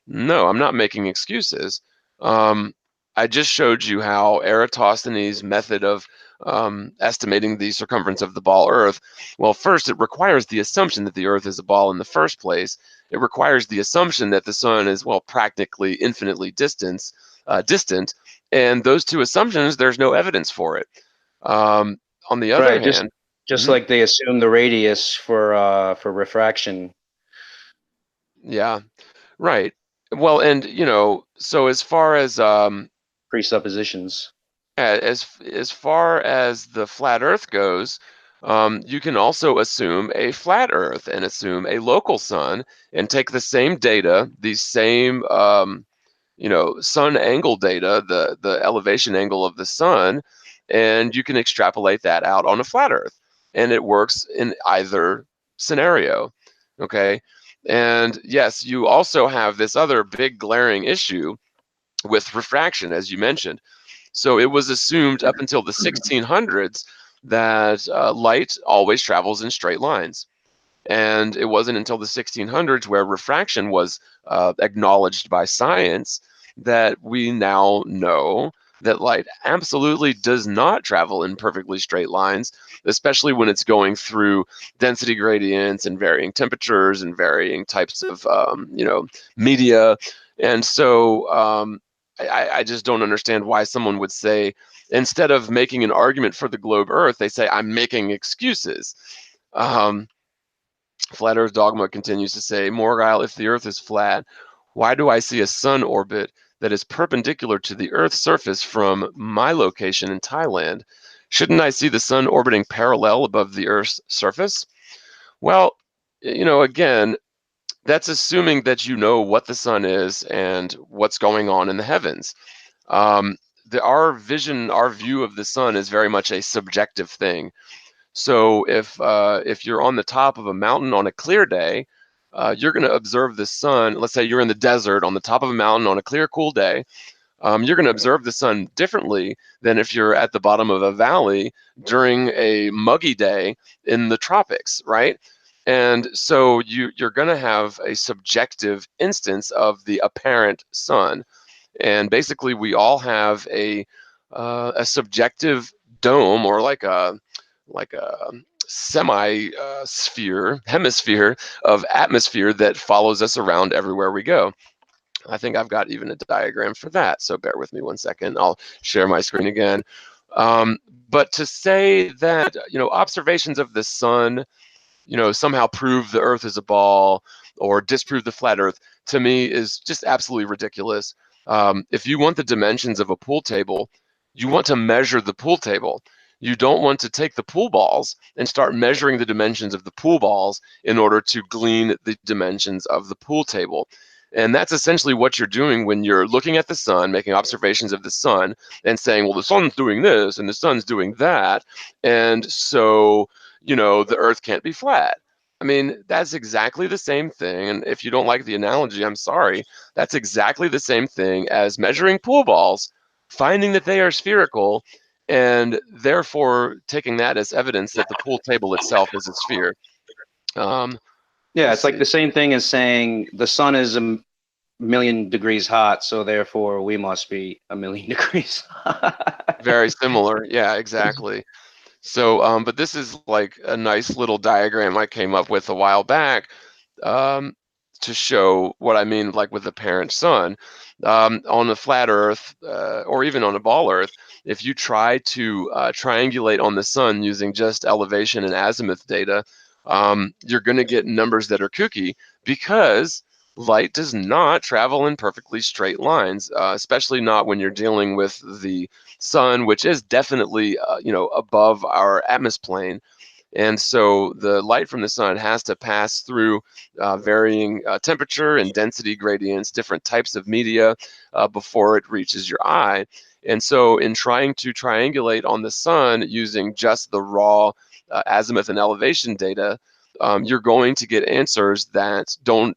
No, I'm not making excuses. Um, I just showed you how Eratosthenes' method of estimating the circumference of the ball Earth, well, first, it requires the assumption that the Earth is a ball in the first place. It requires the assumption that the sun is, well, practically infinitely distant. And those two assumptions, there's no evidence for it. Um, on the other Right, just hand, just mhm, like they assume the radius for refraction yeah, right. Well, and so as far as presuppositions. as far as the flat Earth goes, you can also assume a flat Earth and assume a local sun and take the same data, these same sun angle data, the elevation angle of the sun, and you can extrapolate that out on a flat Earth, and it works in either scenario. Okay, and yes, you also have this other big glaring issue with refraction, as you mentioned. So it was assumed up until the 1600s that light always travels in straight lines. And it wasn't until the 1600s where refraction was acknowledged by science that we now know that light absolutely does not travel in perfectly straight lines, especially when it's going through density gradients and varying temperatures and varying types of media. And so I just don't understand why someone would say, instead of making an argument for the globe Earth, they say, I'm making excuses. Um, Flat Earth Dogma continues to say, Morgile, if the Earth is flat, why do I see a sun orbit that is perpendicular to the Earth's surface from my location in Thailand? Shouldn't I see the sun orbiting parallel above the Earth's surface? Well, again, that's assuming that you know what the sun is and what's going on in the heavens. Um, our vision, our view of the sun is very much a subjective thing. So if you're on the top of a mountain on a clear day, you're going to observe the sun. Let's say you're in the desert on the top of a mountain on a clear, cool day. You're going to observe the sun differently than if you're at the bottom of a valley during a muggy day in the tropics, right? And so you're going to have a subjective instance of the apparent sun. And basically, we all have a subjective dome, or like a semi sphere hemisphere of atmosphere that follows us around everywhere we go. I think I've got even a diagram for that, so bear with me 1 second. I'll share my screen again. Um, but to say that observations of the sun somehow prove the Earth is a ball or disprove the flat Earth, to me is just absolutely ridiculous. If you want the dimensions of a pool table, you want to measure the pool table. You don't want to take the pool balls and start measuring the dimensions of the pool balls in order to glean the dimensions of the pool table. And that's essentially what you're doing when you're looking at the sun, making observations of the sun, and saying, well, the sun's doing this and the sun's doing that. And so the Earth can't be flat. I mean, that's exactly the same thing. And if you don't like the analogy, I'm sorry. That's exactly the same thing as measuring pool balls, finding that they are spherical, and therefore taking that as evidence that the pool table itself is a sphere. Um, Yeah, let's it's like see. the same thing as saying the sun is million degrees hot, so therefore we must be a million degrees hot. Very similar. Yeah, exactly. So, but this is like a nice little diagram I came up with a while back, um, to show what I mean, like with the parent sun. On a flat Earth, or even on a ball Earth, if you try to triangulate on the sun using just elevation and azimuth data, you're going to get numbers that are kooky, because light does not travel in perfectly straight lines, especially not when you're dealing with the sun, which is definitely above our atmosphere plane. And so the light from the sun has to pass through varying temperature and density gradients, different types of media, before it reaches your eye. And so in trying to triangulate on the sun using just the raw azimuth and elevation data, you're going to get answers that don't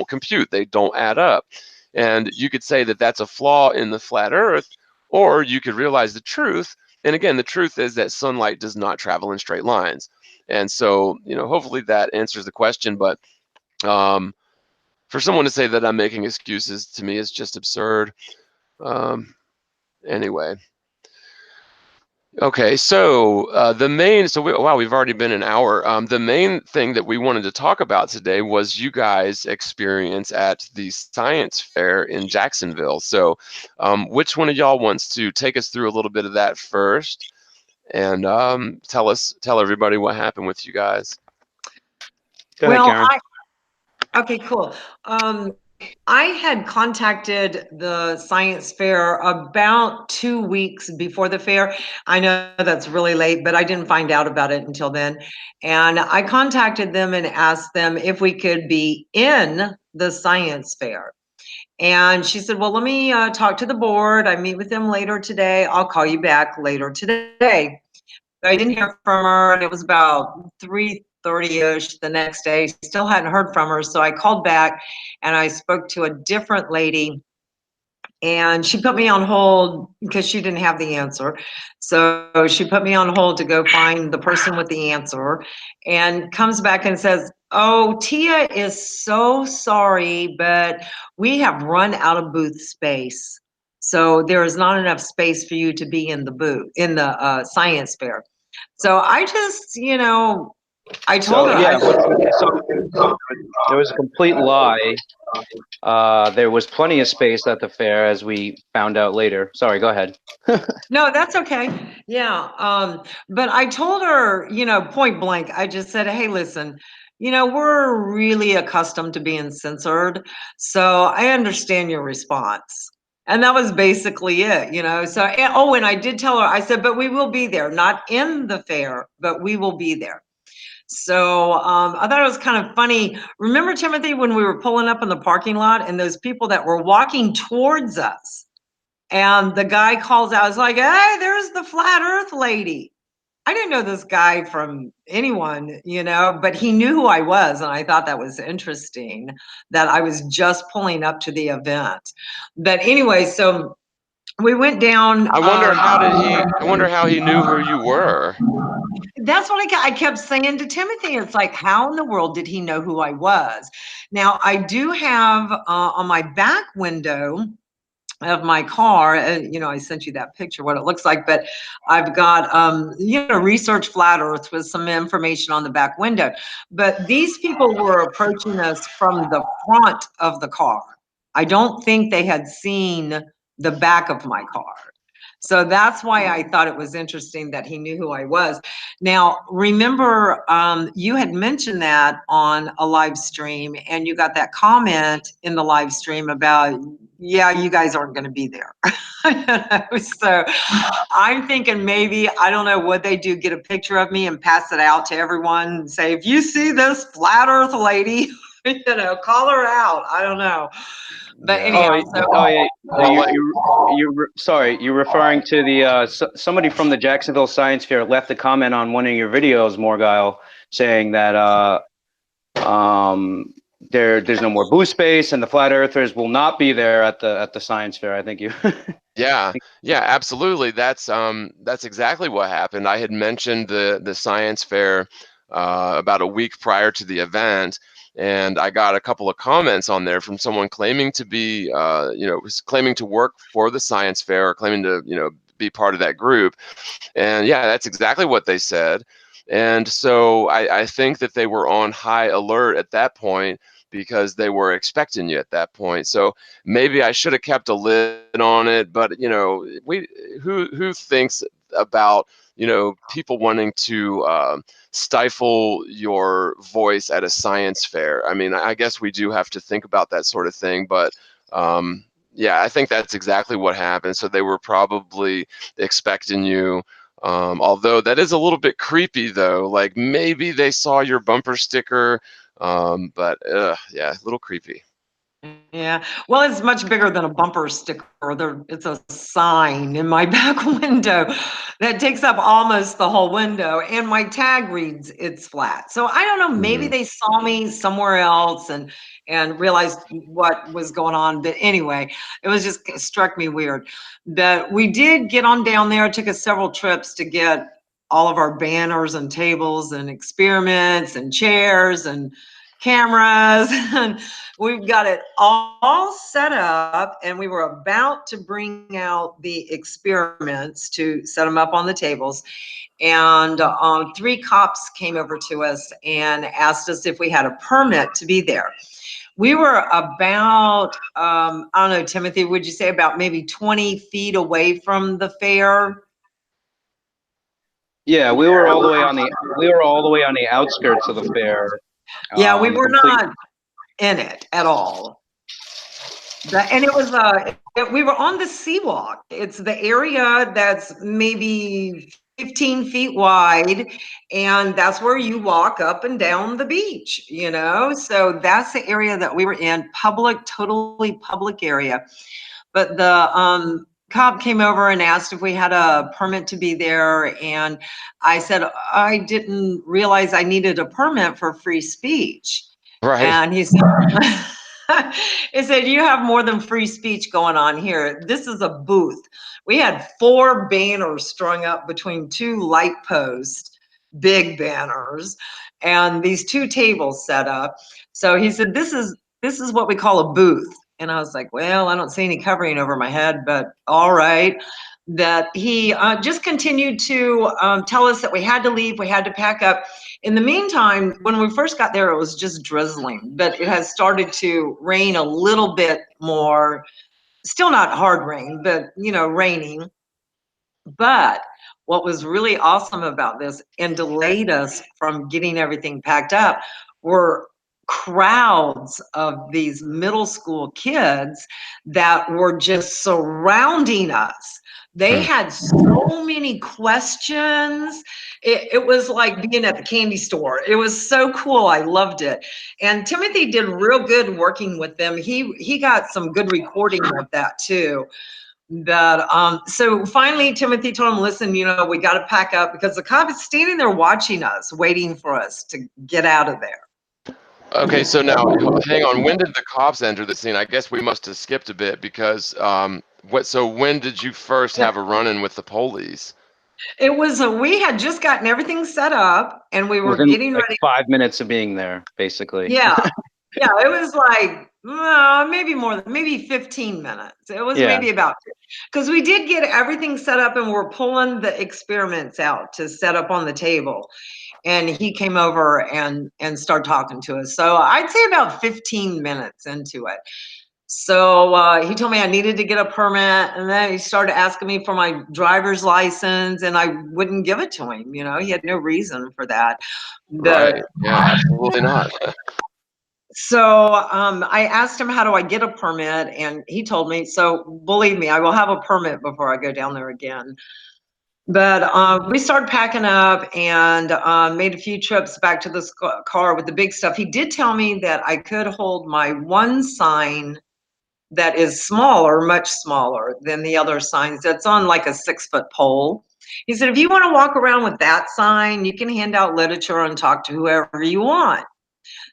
compute. They don't add up. And you could say that that's a flaw in the flat Earth, or you could realize the truth. And again, the truth is that sunlight does not travel in straight lines. And so, hopefully that answers the question. But for someone to say that I'm making excuses, to me is just absurd. Anyway. Okay, so wow, we've already been an hour. The main thing that we wanted to talk about today was you guys' experience at the science fair in Jacksonville. So which one of y'all wants to take us through a little bit of that first, and tell everybody what happened with you guys? Go ahead, Karen. Okay, cool. I had contacted the science fair about 2 weeks before the fair. I know that's really late, but I didn't find out about it until then. And I contacted them and asked them if we could be in the science fair. And she said, well, let me talk to the board. I meet with them later today. I'll call you back later today. I didn't hear from her, and it was about 3:30ish the next day. Still hadn't heard from her, so I called back and I spoke to a different lady, and she put me on hold because she didn't have the answer. So she put me on hold to go find the person with the answer, and comes back and says, oh, Tia is so sorry, but we have run out of booth space. So there is not enough space for you to be in the booth, in the science fair. So I just, I told her. Yeah, there was a complete lie. There was plenty of space at the fair, as we found out later. Sorry, go ahead. No, that's okay. Yeah. But I told her, point blank, I just said, hey, listen, we're really accustomed to being censored. So I understand your response. And that was basically it, So, and I did tell her, I said, but we will be there, not in the fair, but we will be there. So I thought it was kind of funny. Remember, Timothy, when we were pulling up in the parking lot and those people that were walking towards us, and the guy calls out, I was like, hey, there's the flat earth lady. I didn't know this guy from anyone, but he knew who I was. And I thought that was interesting that I was just pulling up to the event. But anyway, so we went down. I wonder how he knew who you were. That's what I kept saying to Timothy. It's like, how in the world did he know who I was? Now, I do have on my back window of my car, I sent you that picture, what it looks like, but I've got, research flat earth with some information on the back window. But these people were approaching us from the front of the car. I don't think they had seen the back of my car. So that's why I thought it was interesting that he knew who I was. Now, remember, you had mentioned that on a live stream, and you got that comment in the live stream about, yeah, you guys aren't going to be there. So I'm thinking maybe, I don't know what they do, get a picture of me and pass it out to everyone and say, if you see this flat earth lady, call her out. I don't know. But anyhow, Sorry, you're referring to the somebody from the Jacksonville Science Fair left a comment on one of your videos, Morgile, saying that there's no more booth space and the flat earthers will not be there at the science fair. I think you. Yeah, absolutely. That's exactly what happened. I had mentioned the science fair about a week prior to the event, and I got a couple of comments on there from someone claiming to be, claiming to work for the science fair, or claiming to, be part of that group. And yeah, that's exactly what they said. And so I think that they were on high alert at that point because they were expecting you at that point. So maybe I should have kept a lid on it, but who thinks about people wanting to stifle your voice at a science fair? I mean, I guess we do have to think about that sort of thing, but yeah, I think that's exactly what happened. So they were probably expecting you. Although that is a little bit creepy, though. Like maybe they saw your bumper sticker, but yeah, a little creepy. Yeah, well, it's much bigger than a bumper sticker. It's a sign in my back window that takes up almost the whole window, and my tag reads it's flat. So I don't know, maybe they saw me somewhere else and realized what was going on. But anyway, it struck me weird. But we did get on down there. It took us several trips to get all of our banners and tables and experiments and chairs and cameras and we've got it all set up, and we were about to bring out the experiments to set them up on the tables. And 3 cops came over to us and asked us if we had a permit to be there. We were about, I don't know, Timothy, would you say about maybe 20 feet away from the fair? Yeah, we were all the way on the outskirts of the fair. Yeah, we were not in it at all. And it was we were on the seawalk. It's the area that's maybe 15 feet wide, and that's where you walk up and down the beach, so that's the area that we were in, totally public area. But the cop came over and asked if we had a permit to be there, and I said I didn't realize I needed a permit for free speech. Right. And he said he said, you have more than free speech going on here. This is a booth. We had 4 banners strung up between 2 light posts, big banners, and these 2 tables set up. So he said, this is what we call a booth. And I was like, well, I don't see any covering over my head, but all right. That he just continued to tell us that we had to leave, we had to pack up. In the meantime, when we first got there, it was just drizzling, but it has started to rain a little bit more. Still not hard rain, but raining. But what was really awesome about this and delayed us from getting everything packed up were crowds of these middle school kids that were just surrounding us. They had so many questions. It was like being at the candy store. It was so cool. I loved it. And Timothy did real good working with them. He got some good recording of that too. So finally Timothy told him, listen, we got to pack up because the cop is standing there watching us, waiting for us to get out of there. Okay, so now hang on. When did the cops enter the scene? I guess we must have skipped a bit because so when did you first have a run-in with the police? It was we had just gotten everything set up and we were getting ready. 5 minutes of being there, basically. Yeah. Yeah, it was like maybe 15 minutes. It was maybe about, because we did get everything set up and we're pulling the experiments out to set up on the table. And he came over and started talking to us. So I'd say about 15 minutes into it. So he told me I needed to get a permit, and then he started asking me for my driver's license, and I wouldn't give it to him. He had no reason for that. Right. Yeah, absolutely not. So I asked him, how do I get a permit? And he told me, so believe me, I will have a permit before I go down there again. But we started packing up and made a few trips back to this car with the big stuff. He did tell me that I could hold my one sign that is smaller, much smaller than the other signs. That's on like a 6-foot pole. He said, if you want to walk around with that sign, you can hand out literature and talk to whoever you want.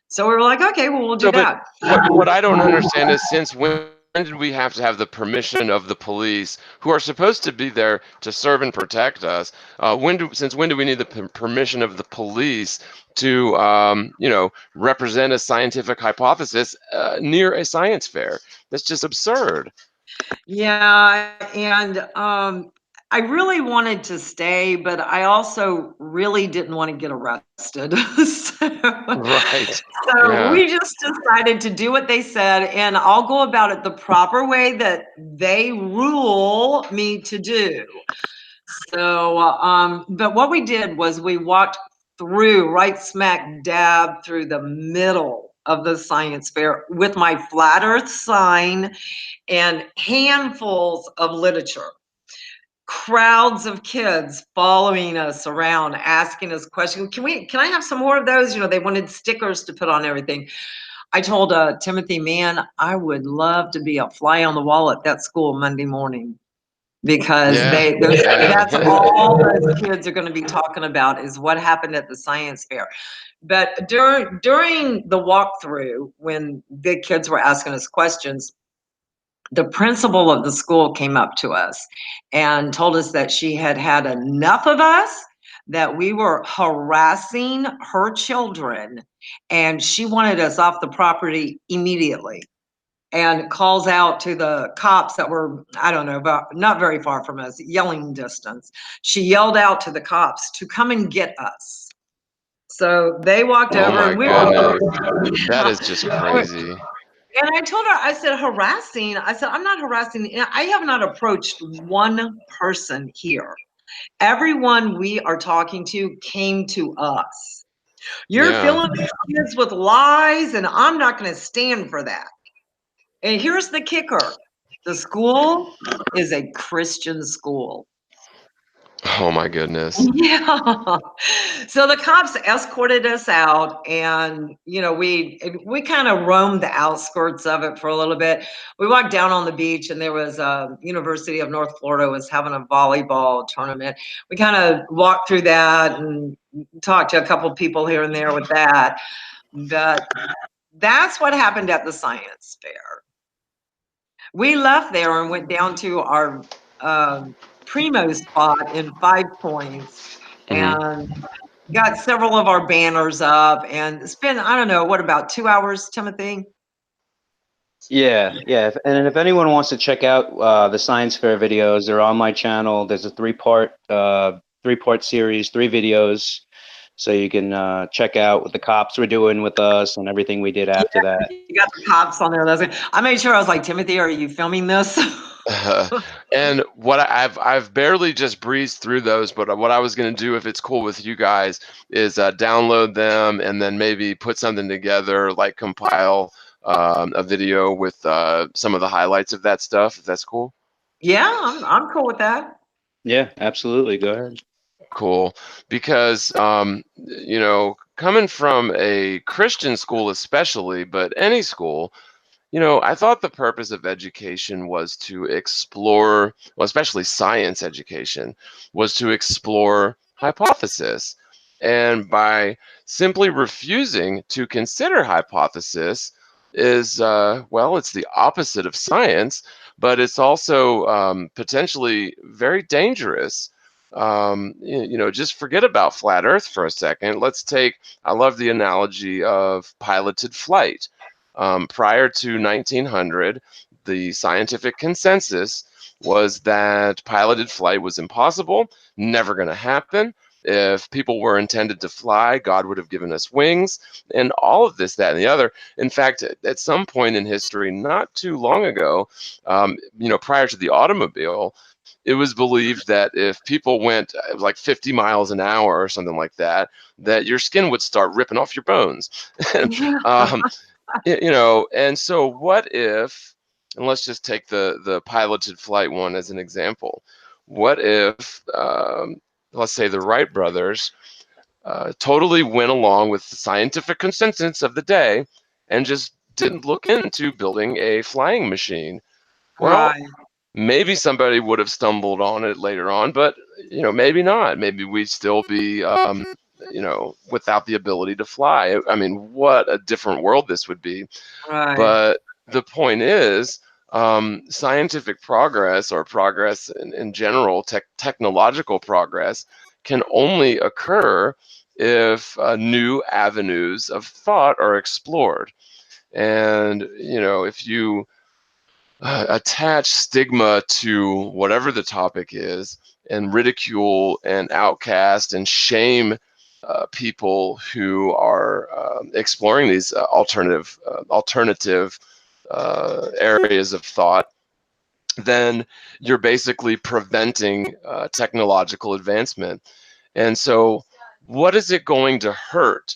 So we were like, okay, well, we'll do that. What I don't understand is since when did we have to have the permission of the police, who are supposed to be there to serve and protect us? Since when do we need the permission of the police to, represent a scientific hypothesis near a science fair? That's just absurd. Yeah, and I really wanted to stay, but I also really didn't want to get arrested. Right. So Yeah. we just decided to do what they said, and I'll go about it the proper way that they rule me to do. So, but what we did was we walked through right smack dab through the middle of the science fair with my flat earth sign and handfuls of literature, crowds of kids following us around, asking us questions. Can I have some more of those? You know, they wanted stickers to put on everything. I told Timothy, man, I would love to be a fly on the wall at that school Monday morning, because Yeah. that's Yeah. all those kids are going to be talking about is what happened at the science fair. But during the walkthrough, when the kids were asking us questions, the principal of the school came up to us and told us that she had had enough of us, that we were harassing her children, and she wanted us off the property immediately, and calls out to the cops that were, I don't know, about not very far from us, yelling distance. She yelled out to the cops to come and get us. So they walked Oh over my and we were, goodness. That is just crazy. and I told her, I said, harassing. I said, I'm not harassing. I have not approached one person here. Everyone we are talking to came to us. You're Yeah. filling these kids with lies, and I'm not going to stand for that. And here's the kicker. The school is a Christian school. Oh my goodness. Yeah. So the cops escorted us out, and we kind of roamed the outskirts of it for a little bit. We walked down on the beach, and there was University of North Florida was having a volleyball tournament. We kind of walked through that and talked to a couple people here and there with that. But that's what happened at the science fair. We left there and went down to our primo spot in Five Points, Mhm. and got several of our banners up and spent, I don't know, what, about 2 hours, Timothy? Yeah, yeah. And if anyone wants to check out the science fair videos, they're on my channel. There's a three-part series, 3 videos, so you can check out what the cops were doing with us and everything we did Yeah, after that. you got the cops on there. I made sure, I was like, Timothy, are you filming this? And I've barely just breezed through those, but what I was going to do, if it's cool with you guys, is download them and then maybe put something together, like compile a video with some of the highlights of that stuff. If that's cool. Yeah, I'm cool with that. Yeah, absolutely. Go ahead. Cool, because coming from a Christian school especially, but any school, I thought the purpose of education was to explore, well, especially science education, was to explore hypothesis. And by simply refusing to consider hypothesis is, well, it's the opposite of science, but it's also potentially very dangerous. Just forget about flat Earth for a second. I love the analogy of piloted flight. Prior to 1900, the scientific consensus was that piloted flight was impossible, never going to happen. If people were intended to fly, God would have given us wings, and all of this, that, and the other. In fact, at some point in history, not too long ago, prior to the automobile, it was believed that if people went like 50 miles an hour or something like that, that your skin would start ripping off your bones. um, and so what if, and let's just take the piloted flight one as an example. What if, let's say, the Wright brothers totally went along with the scientific consensus of the day and just didn't look into building a flying machine? Well, Right. maybe somebody would have stumbled on it later on, but maybe not. Maybe we'd still be without the ability to fly. I mean, what a different world this would be. Right. But the point is, Scientific progress, or progress in general, technological progress, can only occur if new avenues of thought are explored. And, if you attach stigma to whatever the topic is, and ridicule and outcast and shame people who are exploring these alternative areas of thought, then you're basically preventing technological advancement. And so, what is it going to hurt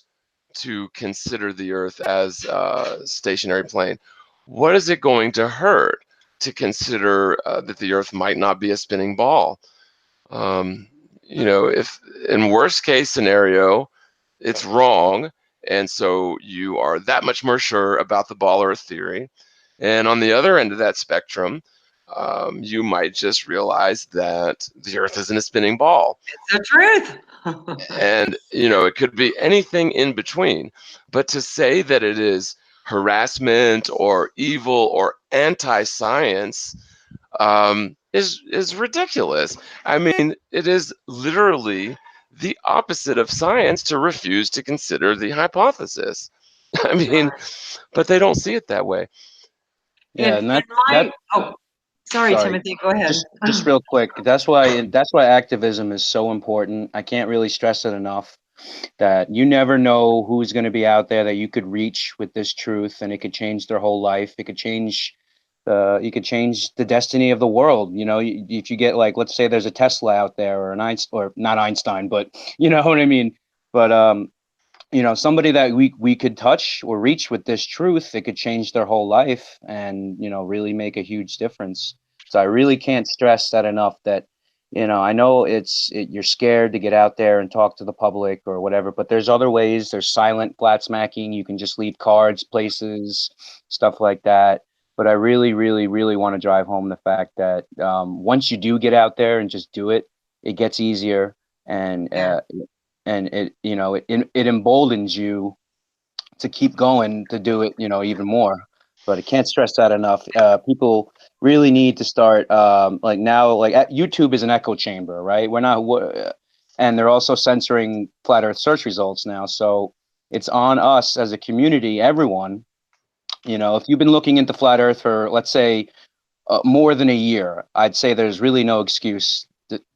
to consider the Earth as a stationary plane? What is it going to hurt to consider that the Earth might not be a spinning ball? If in worst case scenario, it's wrong, and so you are that much more sure about the ball Earth theory. And on the other end of that spectrum, you might just realize that the Earth isn't a spinning ball. It's the truth. And, it could be anything in between. But to say that it is harassment or evil or anti-science is ridiculous. I mean, it is literally the opposite of science to refuse to consider the hypothesis. I mean, but they don't see it that way. Yeah, In and that my, oh, sorry, sorry, Timothy, go ahead. just real quick. That's why activism is so important. I can't really stress it enough that you never know who's going to be out there that you could reach with this truth, and it could change their whole life. It could change you could change the destiny of the world. If you get, like, let's say there's a Tesla out there, or an Einstein, or not Einstein, but you know what I mean. But somebody that we could touch or reach with this truth, it could change their whole life, and really make a huge difference. So I really can't stress that enough, that I know you're scared to get out there and talk to the public or whatever, but there's other ways. There's silent flat smacking. You can just leave cards places, stuff like that. But I really, really, really want to drive home the fact that once you do get out there and just do it, it gets easier. And Yeah. and it emboldens you to keep going, to do it even more. But I can't stress that enough. People really need to start, like, now, like, YouTube is an echo chamber, right? And they're also censoring flat earth search results now, so it's on us as a community, everyone. If you've been looking into flat earth for, let's say, more than a year, I'd say there's really no excuse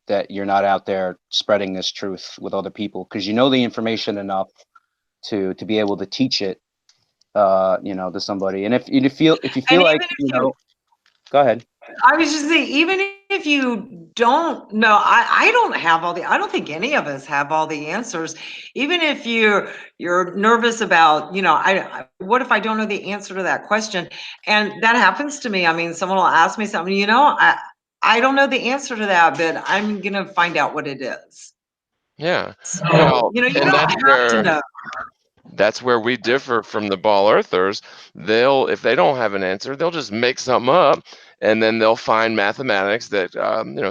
that you're not out there spreading this truth with other people, because you know the information enough to be able to teach it, to somebody. And if you feel And like, even if you, go ahead. I was just saying, even if you don't know, I don't have I don't think any of us have all the answers. Even if you're nervous about, what if I don't know the answer to that question? And that happens to me. I mean, someone will ask me something, I don't know the answer to that, but I'm going to find out what it is. Yeah. So, Well, you and don't have to know. that's where we differ from the ball earthers. If they don't have an answer, they'll just make something up, and then they'll find mathematics that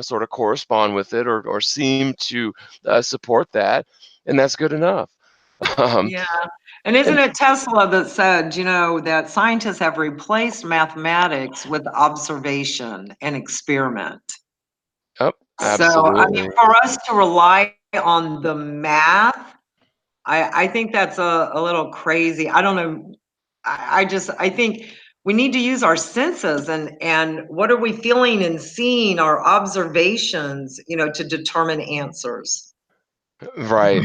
sort of correspond with it, or seem to support that, and that's good enough. Yeah. And isn't And it Tesla that said, that scientists have replaced mathematics with observation and experiment? oh, So, I mean, absolutely. for us to rely on the math, I think that's a little crazy. I don't know. I think we need to use our senses, and what are we feeling and seeing, our observations, to determine answers. Right.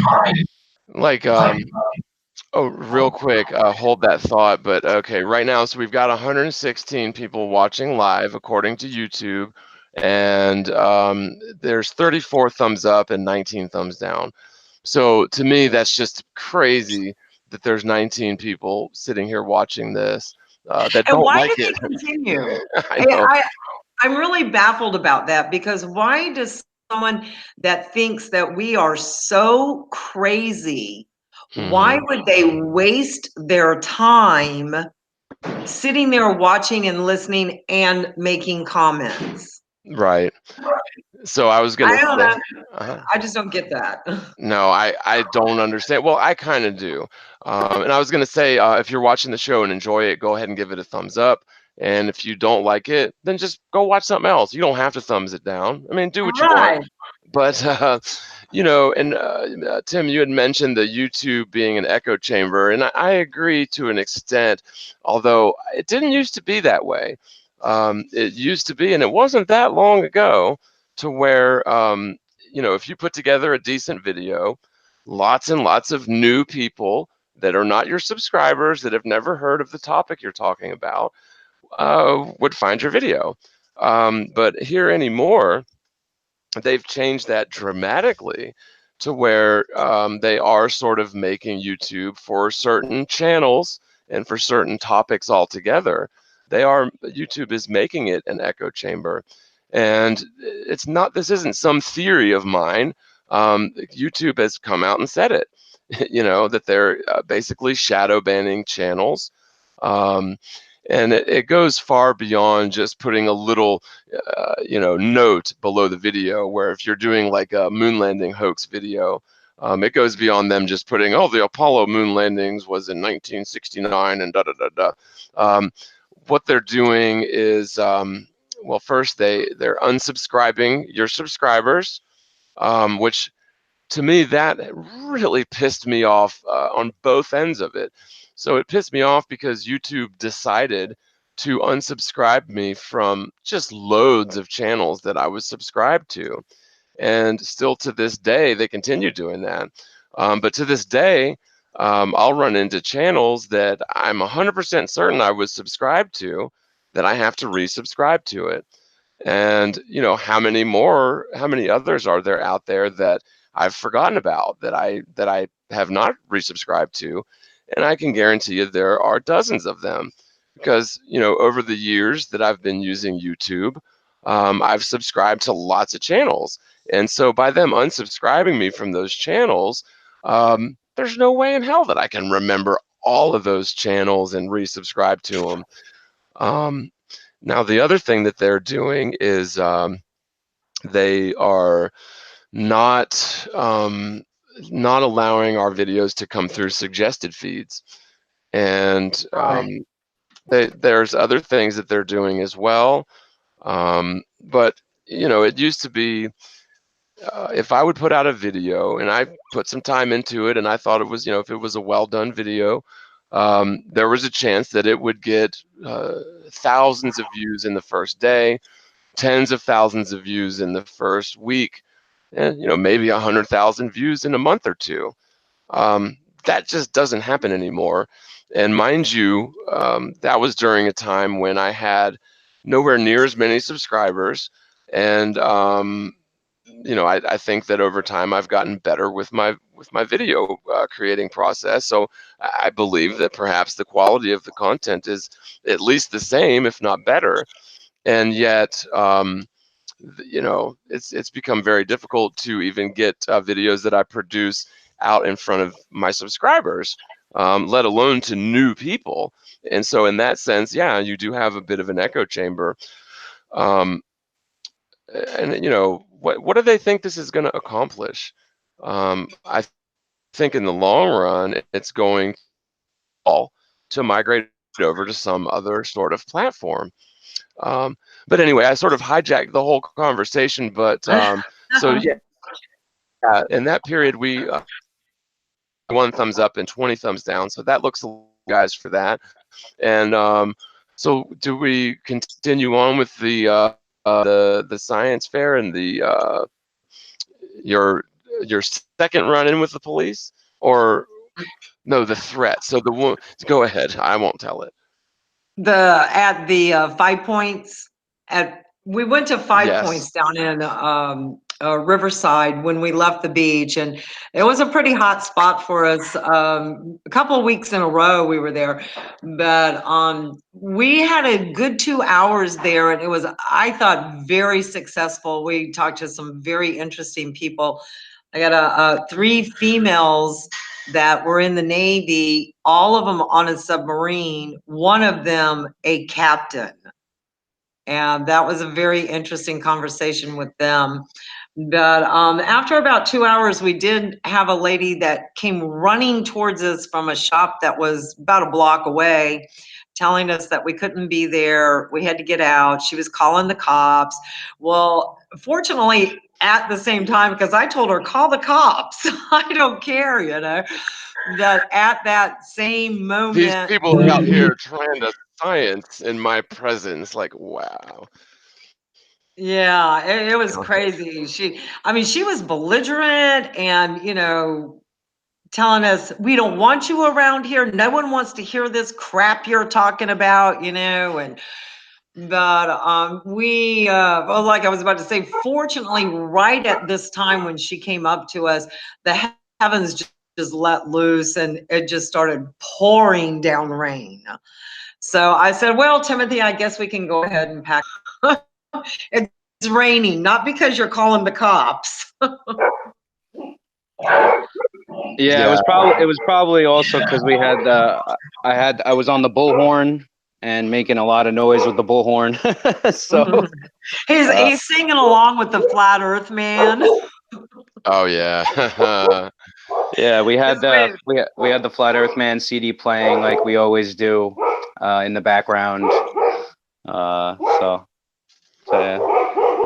Like, oh, real quick, hold that thought. But okay, right now, so we've got 116 people watching live according to YouTube, and there's 34 thumbs up and 19 thumbs down. So to me, that's just crazy that there's 19 people sitting here watching this that And don't why like do it. they continue? I know. I'm really baffled about that, because why does someone that thinks that we are so crazy, why Hmm. would they waste their time sitting there watching and listening and making comments? Right. So I was gonna I don't say, know. uh I just don't get that. no, I don't understand. Well, I kind of do. And I was gonna say, if you're watching the show and enjoy it, go ahead and give it a thumbs up. And if you don't like it, then just go watch something else. You don't have to thumbs it down. I mean, do what you want. Right. But you know, and Tim, you had mentioned the YouTube being an echo chamber, and I agree to an extent, although it didn't used to be that way. It used to be, and it wasn't that long ago, to where you know, if you put together a decent video, lots and lots of new people that are not your subscribers, that have never heard of the topic you're talking about, would find your video. But here anymore, they've changed that dramatically to where they are sort of making YouTube for certain channels and for certain topics altogether. YouTube is making it an echo chamber. And it's not, this isn't some theory of mine. YouTube has come out and said it, you know, that they're basically shadow banning channels. Um, and it goes far beyond just putting a little you know, note below the video, where if you're doing like a moon landing hoax video, it goes beyond them just putting, oh, the Apollo moon landings was in 1969 and da da da da. What they're doing is, well, first they're unsubscribing your subscribers, which to me, that really pissed me off on both ends of it. So it pissed me off because YouTube decided to unsubscribe me from just loads of channels that I was subscribed to. And still to this day, they continue doing that. But to this day, I'll run into channels that I'm 100% certain I was subscribed to, that I have to resubscribe to it. And you know, how many others are there out there that I've forgotten about, that I have not resubscribed to? And I can guarantee you there are dozens of them, because you know, over the years that I've been using YouTube, I've subscribed to lots of channels. And so by them unsubscribing me from those channels, there's no way in hell that I can remember all of those channels and resubscribe to them. Now, the other thing that they're doing is they are not not allowing our videos to come through suggested feeds, and Right. there's other things that they're doing as well. But you know, it used to be if I would put out a video and I put some time into it, and I thought it was, you know, if it was a well done video, there was a chance that it would get thousands of views in the first day, tens of thousands of views in the first week, and you know, maybe 100,000 views in a month or two. That just doesn't happen anymore. And mind you, that was during a time when I had nowhere near as many subscribers. And you know, I think that over time I've gotten better with my video creating process. So I believe that perhaps the quality of the content is at least the same, if not better. And yet, you know, it's become very difficult to even get videos that I produce out in front of my subscribers, let alone to new people. And so in that sense, yeah, you do have a bit of an echo chamber. Um, and you know, what do they think this is going to accomplish? I think in the long run, it's going all to migrate over to some other sort of platform. But anyway, I sort of hijacked the whole conversation. But so yeah, in that period, we 1 thumbs up and 20 thumbs down. So that looks a lot, guys, for that. And so do we continue on with the science fair and the your second run in with the police, or no, the threat? So the one, go ahead. I won't tell it. At the 5 Points, we went to 5 Yes. Points down in Riverside when we left the beach, and it was a pretty hot spot for us. A couple of weeks in a row we were there, but we had a good 2 hours there, and it was, I thought, very successful. We talked to some very interesting people. I got 3 females that were in the Navy, all of them on a submarine, one of them a captain. And that was a very interesting conversation with them. But after about 2 hours, we did have a lady that came running towards us from a shop that was about a block away, telling us that we couldn't be there. We had to get out. She was calling the cops. Well, fortunately, at the same time, because I told her, call the cops. I don't care, you know, that at that same These moment. people are out here trying to science in my presence. Like, wow. Yeah, it was crazy. I mean, she was belligerent and, you know, telling us, we don't want you around here. No one wants to hear this crap you're talking about, you know, and but well, like I was about to say, fortunately, right at this time when she came up to us, the heavens just let loose and it just started pouring down rain. So I said, well, Timothy, I guess we can go ahead and pack. It's raining, not because you're calling the cops. Yeah, it was probably also because we had I was on the bullhorn and making a lot of noise with the bullhorn. So He's singing along with the flat earth man. Oh yeah. yeah, we had Wait, we had the Flat Earth Man CD playing like we always do in the background. So yeah.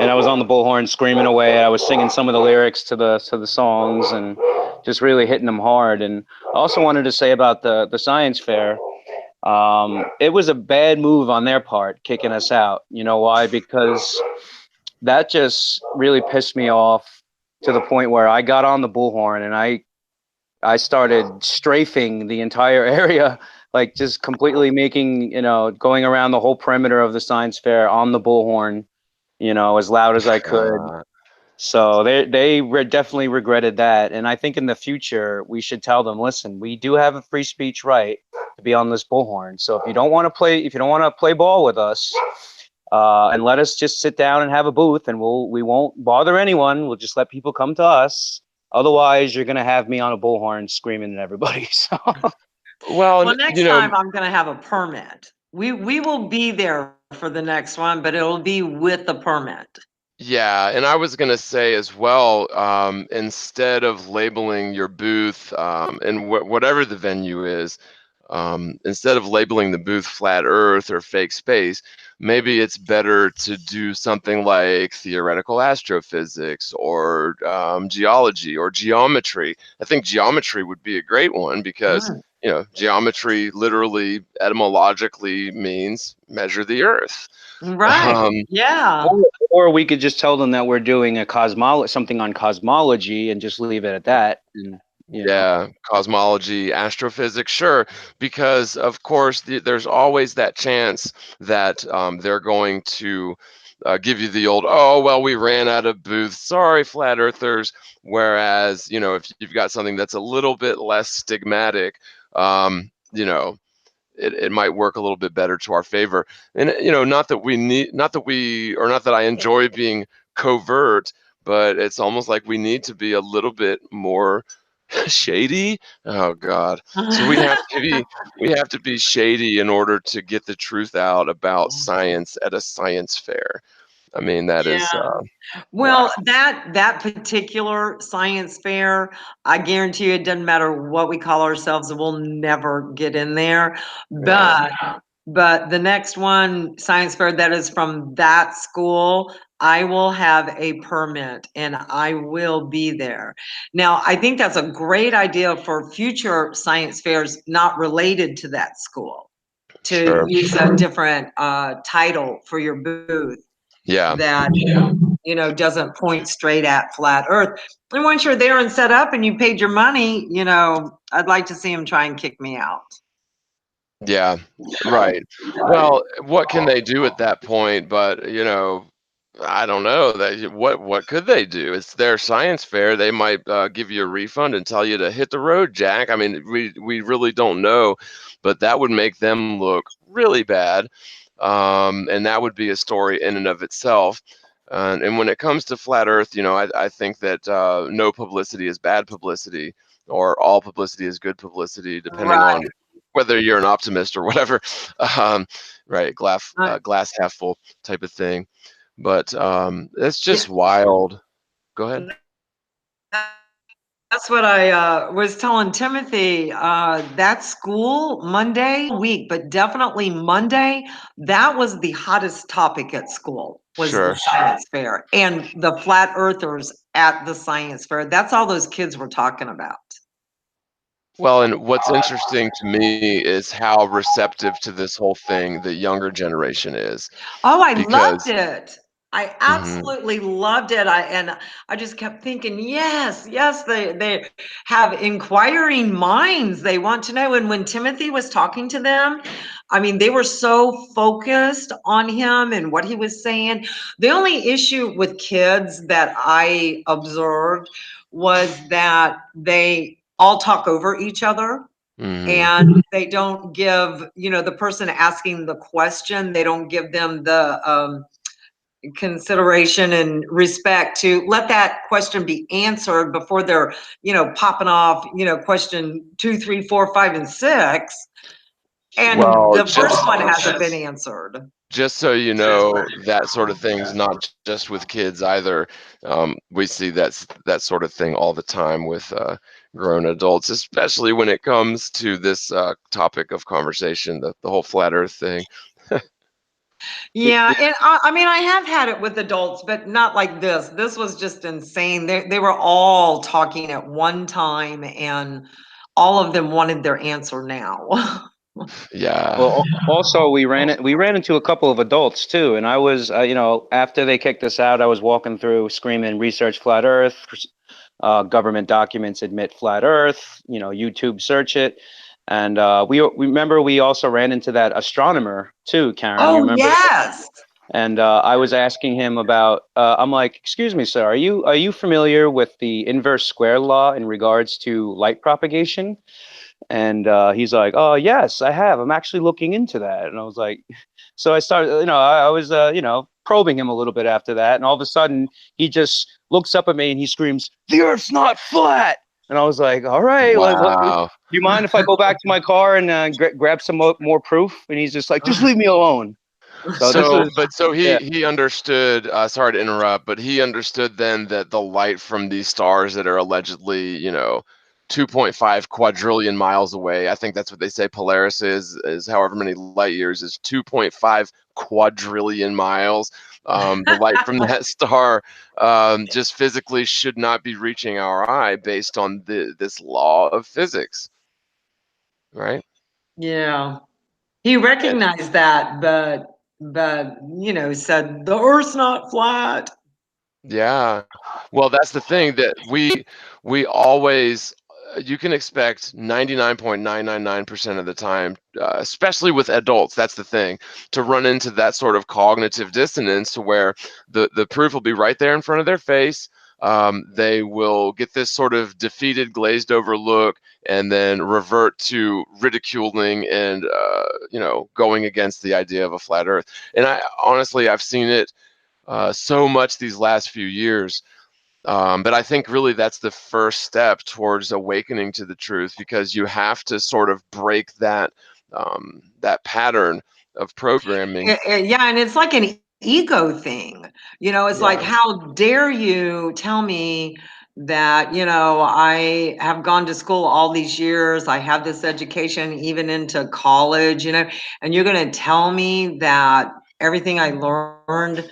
And I was on the bullhorn screaming away. I was singing some of the lyrics to the songs and just really hitting them hard. And I also wanted to say about the science fair. It was a bad move on their part, kicking us out. You know why? Because that just really pissed me off to the point where I got on the bullhorn and I started strafing the entire area, like just completely making, you know, going around the whole perimeter of the science fair on the bullhorn, you know, as loud as I could. So they definitely regretted that. And I think in the future, we should tell them, listen, we do have a free speech right to be on this bullhorn. So if you don't want to play ball with us, and let us just sit down and have a booth, and we won't bother anyone. We'll just let people come to us. Otherwise, you're gonna have me on a bullhorn screaming at everybody. So Well, well, next you know, time I'm going to have a permit. We will be there for the next one, but it'll be with the permit. yeah, and I was gonna say as well, instead of labeling your booth, and whatever the venue is, instead of labeling the booth flat Earth or fake space, maybe it's better to do something like theoretical astrophysics or geology or geometry. I think geometry would be a great one because Mm, you know geometry literally etymologically means measure the Earth. right. Um, Yeah. or we could just tell them that we're doing something on cosmology and just leave it at that. And you know, Yeah, cosmology, astrophysics, sure, because of course there's always that chance that they're going to give you the old, oh, well, we ran out of booths. Sorry, flat earthers. Whereas, you know, if you've got something that's a little bit less stigmatic, you know, it might work a little bit better to our favor. And, you know, not that I enjoy being covert, but it's almost like we need to be a little bit more shady. Oh God. So we have to be shady in order to get the truth out about science at a science fair. I mean, that is Yeah. wow. Well, that particular science fair, I guarantee you it doesn't matter what we call ourselves, we'll never get in there. Yeah. But the next one, science fair that is from that school, I will have a permit and I will be there. Now, I think that's a great idea for future science fairs not related to that school to Sure. use a different title for your booth Yeah. that you know doesn't point straight at flat earth. And once you're there and set up and you paid your money, you know, I'd like to see him try and kick me out. Yeah. Right. Well, what can they do at that point? But you know, I don't know that what could they do? It's their science fair. They might give you a refund and tell you to hit the road, Jack. I mean, we really don't know, but that would make them look really bad, and that would be a story in and of itself. And when it comes to flat Earth, you know, I think that no publicity is bad publicity, or all publicity is good publicity, depending Right. on whether you're an optimist or whatever. Um, right, glass half full type of thing. But it's Yeah. just wild. Go ahead. That's what I was telling Timothy. That school Monday week, but definitely Monday, that was the hottest topic at school, was the Sure. science fair and the flat earthers at the science fair. That's all those kids were talking about. Well, and what's interesting to me is how receptive to this whole thing the younger generation is, Oh, I loved because it. I mhm, absolutely loved it. I just kept thinking, yes, yes, they have inquiring minds. They want to know. And when Timothy was talking to them, I mean, they were so focused on him and what he was saying. The only issue with kids that I observed was that they all talk over each other. mhm. And they don't give, the person asking the question, they don't give them the consideration and respect to let that question be answered before they're, popping off, question 2, 3, 4, 5, and 6. And Well, the first one hasn't been answered. just so you know, that sort of thing's not just with kids either. We see that sort of thing all the time with grown adults, especially when it comes to this topic of conversation, the whole flat Earth thing. Yeah, and I mean, I have had it with adults, but not like this. This was just insane. They were all talking at one time, and all of them wanted their answer now. Yeah. Well, also we ran into a couple of adults too, and I was, after they kicked us out, I was walking through screaming, "Research flat Earth! Government documents admit flat Earth! YouTube search it." And we remember we also ran into that astronomer too, Karen. You Oh, remember? yes. And I was asking him about. I'm like, "Excuse me, sir, are you familiar with the inverse square law in regards to light propagation?" And he's like, "Oh, yes, I have. I'm actually looking into that." And I was like, so I started, I was, probing him a little bit after that. And all of a sudden, he just looks up at me and he screams, "The Earth's not flat." And I was like, "All right, do Wow. you mind if I go back to my car and grab some more proof?" And he's just like, "Just leave me alone." So this So, was, but so yeah, he understood. Sorry to interrupt, but he understood then that the light from these stars that are allegedly, 2.5 quadrillion miles away. I think that's what they say Polaris is however many light years is 2.5 quadrillion miles. The light from that star just physically should not be reaching our eye based on this law of physics, right? Yeah. He recognized that, but said the Earth's not flat. Yeah. Well, that's the thing that we always you can expect 99.999% of the time, especially with adults, that's the thing, to run into that sort of cognitive dissonance to where the proof will be right there in front of their face. They will get this sort of defeated, glazed over look, and then revert to ridiculing and going against the idea of a flat Earth. And I honestly, I've seen it so much these last few years. But I think really that's the first step towards awakening to the truth, because you have to sort of break that pattern of programming. Yeah, and it's like an ego thing. It's like, Yeah. how dare you tell me that, I have gone to school all these years, I have this education even into college, and you're going to tell me that everything I learned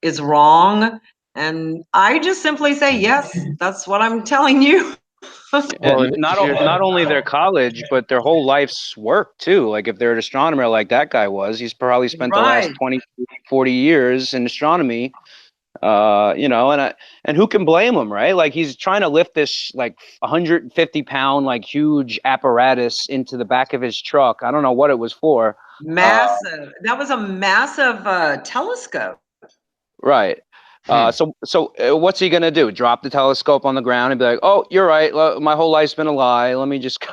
is wrong. And I just simply say, yes, that's what I'm telling you. Well, and here, not only their college, but their whole life's work too. Like if they're an astronomer like that guy was, he's probably spent the last Right. 20, 40 years in astronomy. And who can blame him, right? Like he's trying to lift this like 150-pound like huge apparatus into the back of his truck. I don't know what it was for. Massive. That was a massive telescope. Right. hmm. So what's he gonna do? Drop the telescope on the ground and be like, "Oh, you're right. My whole life's been a lie. Let me just."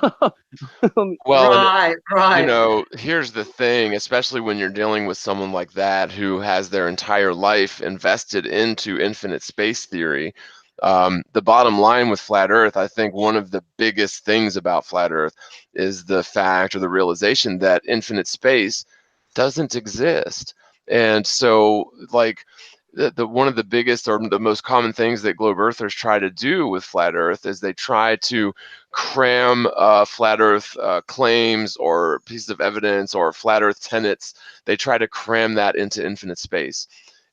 Well, and Right, right. here's the thing, especially when you're dealing with someone like that who has their entire life invested into infinite space theory. The bottom line with flat Earth, I think one of the biggest things about flat Earth is the fact or the realization that infinite space doesn't exist. And so, like, the one of the biggest or the most common things that globe earthers try to do with flat Earth is they try to cram flat Earth claims or pieces of evidence or flat Earth tenets. They try to cram that into infinite space.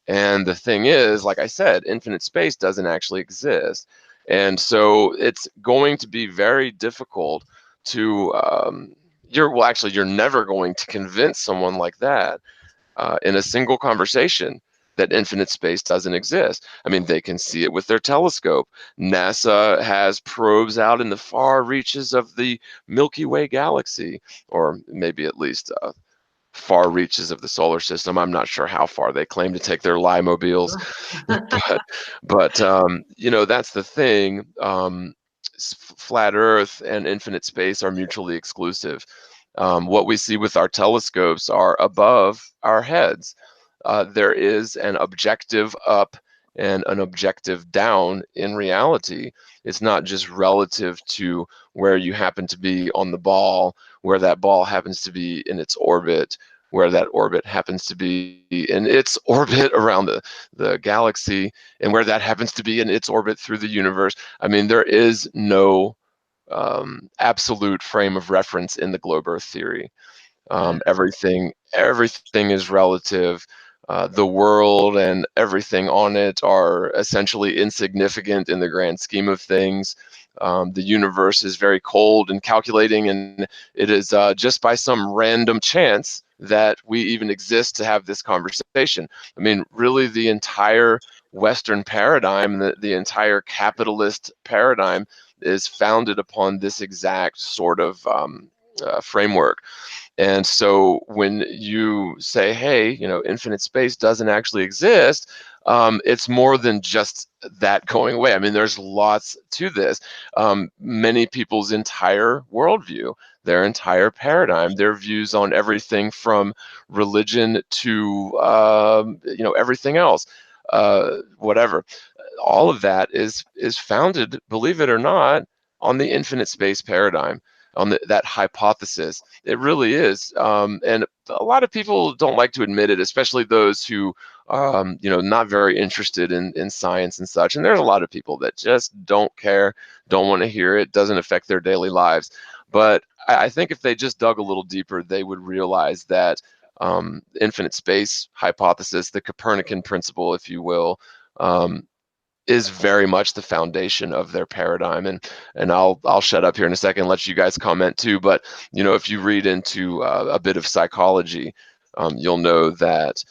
And the thing is, like I said, infinite space doesn't actually exist. And so it's going to be very difficult to, you're never going to convince someone like that in a single conversation that infinite space doesn't exist. I mean, they can see it with their telescope. NASA has probes out in the far reaches of the Milky Way galaxy, or maybe at least far reaches of the solar system. I'm not sure how far they claim to take their lie mobiles, but that's the thing. Flat Earth and infinite space are mutually exclusive. What we see with our telescopes are above our heads. There is an objective up and an objective down in reality. It's not just relative to where you happen to be on the ball, where that ball happens to be in its orbit, where that orbit happens to be in its orbit around the galaxy, and where that happens to be in its orbit through the universe. I mean, there is no absolute frame of reference in the globe Earth theory. Everything is relative. The world and everything on it are essentially insignificant in the grand scheme of things. The universe is very cold and calculating, and it is just by some random chance that we even exist to have this conversation. I mean, really, the entire Western paradigm, the entire capitalist paradigm, is founded upon this exact sort of framework. And so when you say, hey, infinite space doesn't actually exist, it's more than just that going away. I mean, there's lots to this. Many people's entire worldview, their entire paradigm, their views on everything from religion to, everything else, whatever. All of that is founded, believe it or not, on the infinite space paradigm, on that hypothesis. It really is. And a lot of people don't like to admit it, especially those who, not very interested in science and such. And there's a lot of people that just don't care, don't want to hear it, doesn't affect their daily lives. But I think if they just dug a little deeper, they would realize that infinite space hypothesis, the Copernican principle, if you will, is very much the foundation of their paradigm. And I'll shut up here in a second and let you guys comment too. But if you read into a bit of psychology, you'll know that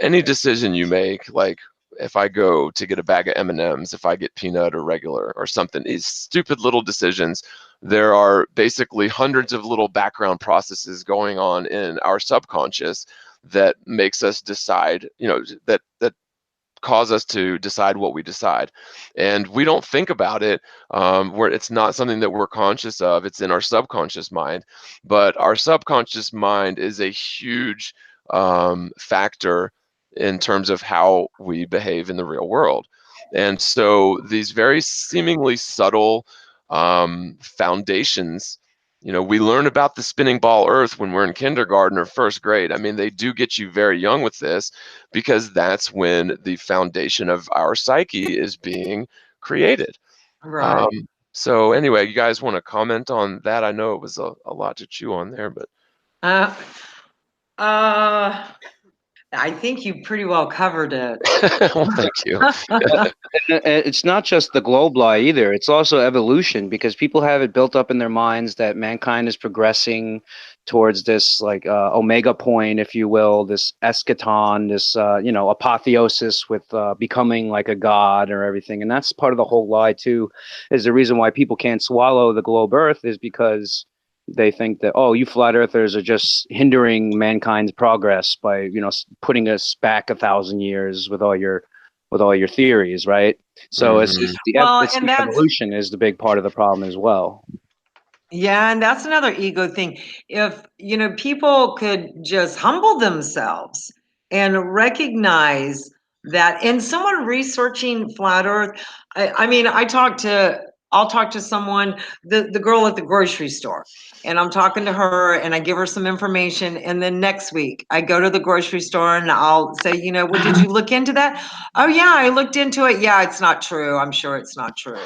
any decision you make, like if I go to get a bag of M&Ms, if I get peanut or regular or something, these stupid little decisions, there are basically hundreds of little background processes going on in our subconscious that makes us decide, that cause us to decide what we decide. And we don't think about it, where it's not something that we're conscious of. It's in our subconscious mind. But our subconscious mind is a huge factor in terms of how we behave in the real world. And so these very seemingly subtle foundations, we learn about the spinning ball Earth when we're in kindergarten or first grade. I mean, they do get you very young with this, because that's when the foundation of our psyche is being created. Right. So anyway, you guys want to comment on that? I know it was a lot to chew on there, but Uh, I think you pretty well covered it. well, thank you. It's not just the globe lie either. It's also evolution, because people have it built up in their minds that mankind is progressing towards this like omega point, if you will, this eschaton, this apotheosis with becoming like a god or everything. And that's part of the whole lie too. Is the reason why people can't swallow the globe Earth is because they think that, oh, you flat earthers are just hindering mankind's progress by putting us back 1,000 years with all your theories, right? So it's Well, it's and the that's, evolution is the big part of the problem as well. yeah, and that's another ego thing. If, people could just humble themselves and recognize that, and someone researching flat Earth, I mean, I talked to I'll talk to someone, the girl at the grocery store, and I'm talking to her and I give her some information. And then next week I go to the grocery store and I'll say, you know, well, did you look into that? Oh yeah, I looked into it. Yeah, it's not true. I'm sure it's not true.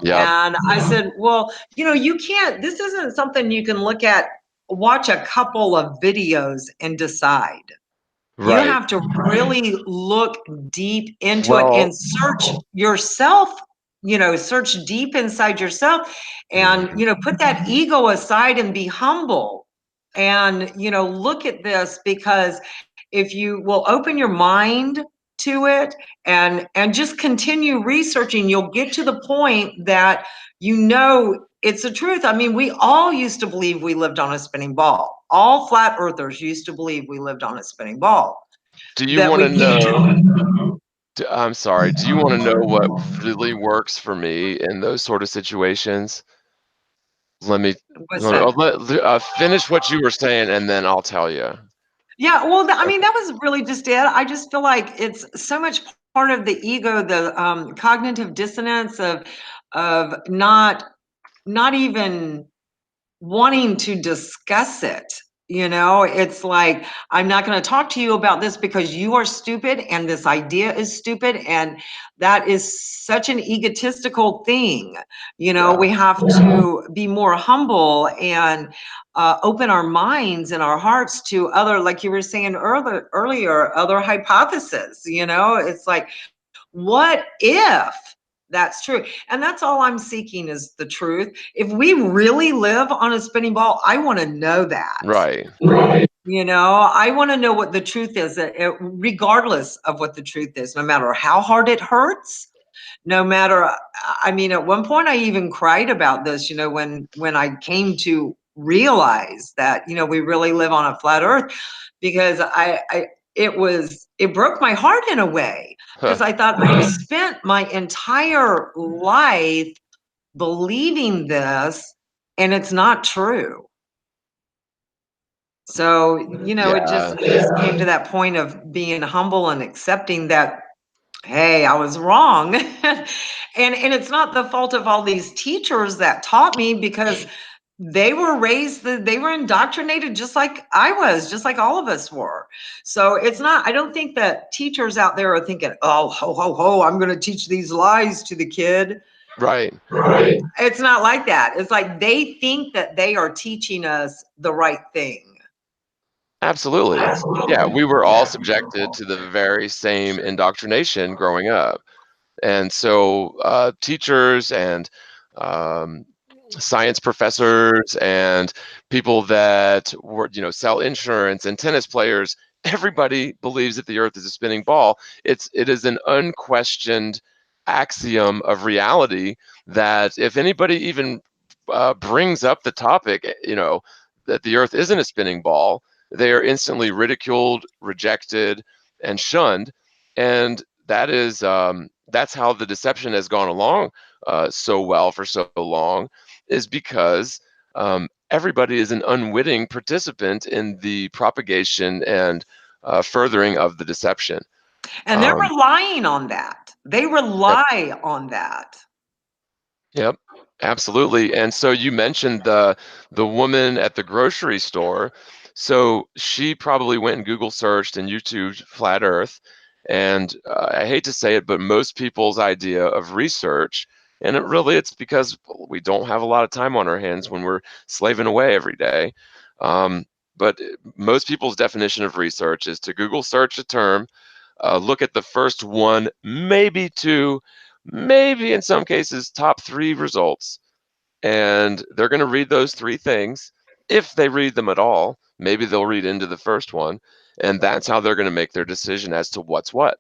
Yep. And I said, well, you know, you can't, this isn't something you can look at, watch a couple of videos and decide. You Right. have to really look deep into it Well, and search yourself, you know, search deep inside yourself and, you know, put that ego aside and be humble and, you know, look at this, because if you will open your mind to it and just continue researching, you'll get to the point that you know it's the truth. I mean, we all used to believe we lived on a spinning ball. All flat earthers used to believe we lived on a spinning ball. do you That want we to came know? to. I'm sorry. Do you want to know what really works for me in those sort of situations? Let me What's that? finish what you were saying, and then I'll tell you. Yeah, well, I mean, Okay. that was really just it. I just feel like it's so much part of the ego, the cognitive dissonance of not even wanting to discuss it. You know, it's like, I'm not going to talk to you about this because you are stupid and this idea is stupid. And that is such an egotistical thing. You know, Yeah. we have to be more humble and open our minds and our hearts to other, like you were saying earlier, other hypotheses. You know, it's like, what if that's true? And that's all I'm seeking, is the truth. If we really live on a spinning ball, I want to know that. Right. You know, I want to know what the truth is, regardless of what the truth is, no matter how hard it hurts, no matter, I mean, at one point I even cried about this, you know, when I came to realize that, you know, we really live on a flat earth, because it broke my heart in a way, Huh. because I thought I've spent my entire life believing this and it's not true. So, you know, Yeah. it just came to that point of being humble and accepting that, hey, I was wrong. And it's not the fault of all these teachers that taught me, because they were raised, they were indoctrinated just like I was, just like all of us were. So it's not, I don't think that teachers out there are thinking, oh, ho, ho, ho, I'm going to teach these lies to the kid. Right. It's not like that. It's like they think that they are teaching us the right thing. Absolutely. Yeah, we were all subjected to the very same indoctrination growing up. And so teachers and um, science professors and people that were, sell insurance and tennis players, everybody believes that the earth is a spinning ball. It is an unquestioned axiom of reality that if anybody even brings up the topic, that the earth isn't a spinning ball, they are instantly ridiculed, rejected, and shunned. And that's how the deception has gone along so well for so long, is because everybody is an unwitting participant in the propagation and furthering of the deception. And they're Um, relying on that. They yep, rely on that. yep, absolutely. And so you mentioned the woman at the grocery store. So she probably went and Google searched and YouTube flat Earth. And I hate to say it, but most people's idea of research, and it's because we don't have a lot of time on our hands when we're slaving away every day. Um, but most people's definition of research is to Google search a term, look at the first one, maybe two, maybe in some cases top three results, and they're going to read those three things. If they read them at all, maybe they'll read into the first one, and that's how they're going to make their decision as to what's what.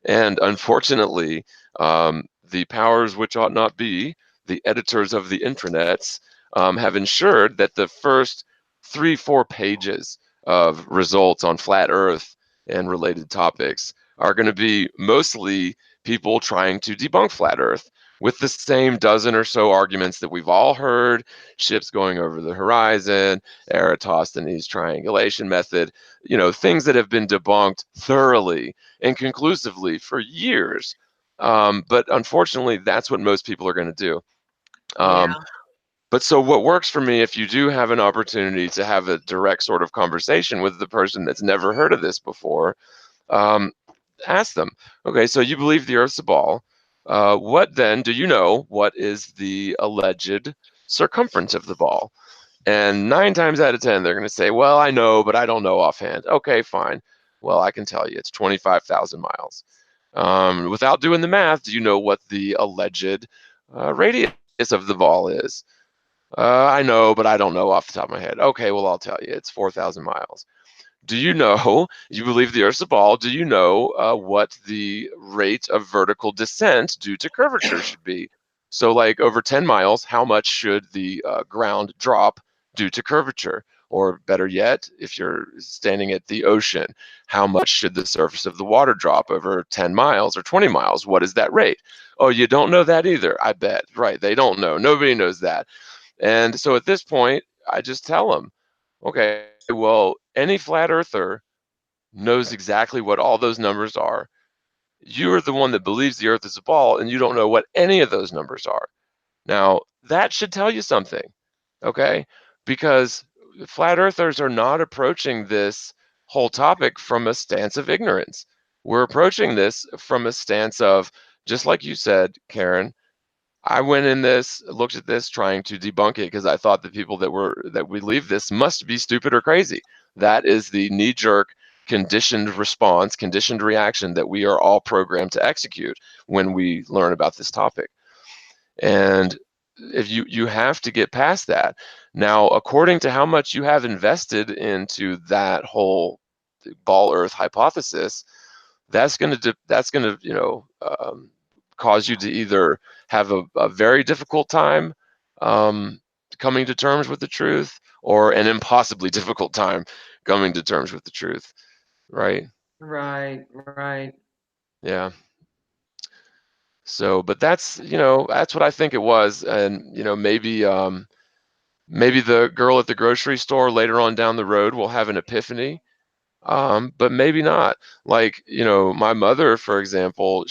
And unfortunately, the powers which ought not be, the editors of the intranets, have ensured that the first 3-4 pages of results on flat Earth and related topics are going to be mostly people trying to debunk flat Earth with the same dozen or so arguments that we've all heard: ships going over the horizon, Eratosthenes' triangulation method, things that have been debunked thoroughly and conclusively for years. But unfortunately, that's what most people are going to do. Yeah. But so what works for me, if you do have an opportunity to have a direct sort of conversation with the person that's never heard of this before, um, ask them, okay, so you believe the Earth's a ball. What then do you know? What is the alleged circumference of the ball? And 9 times out of 10, they're going to say, well, I know, but I don't know offhand. Okay, fine. Well, I can tell you it's 25,000 miles. Without doing the math, do you know what the alleged radius of the ball is? I know, but I don't know off the top of my head. Okay, well, I'll tell you. It's 4,000 miles. Do you know, you believe the Earth's a ball, do you know what the rate of vertical descent due to curvature should be? So like over 10 miles, how much should the ground drop due to curvature? Or better yet, if you're standing at the ocean, how much should the surface of the water drop over 10 miles or 20 miles? What is that rate? Oh, you don't know that either, I bet. Right, they don't know. Nobody knows that. And so at this point, I just tell them, okay, well, any flat earther knows exactly what all those numbers are. You're the one that believes the earth is a ball and you don't know what any of those numbers are. Now, that should tell you something, okay? Because flat earthers are not approaching this whole topic from a stance of ignorance. We're approaching this from a stance of, just like you said, Karen, I went in this, looked at this, trying to debunk it because I thought the people that believe this must be stupid or crazy. That is the knee-jerk, conditioned response, conditioned reaction that we are all programmed to execute when we learn about this topic. And if you have to get past that. Now, according to how much you have invested into that whole ball Earth hypothesis, that's going to cause you to either have a very difficult time coming to terms with the truth, or an impossibly difficult time coming to terms with the truth, right? Right. Right. Yeah. So, but that's what I think it was. And maybe the girl at the grocery store later on down the road will have an epiphany, but maybe not. Like, my mother, for example,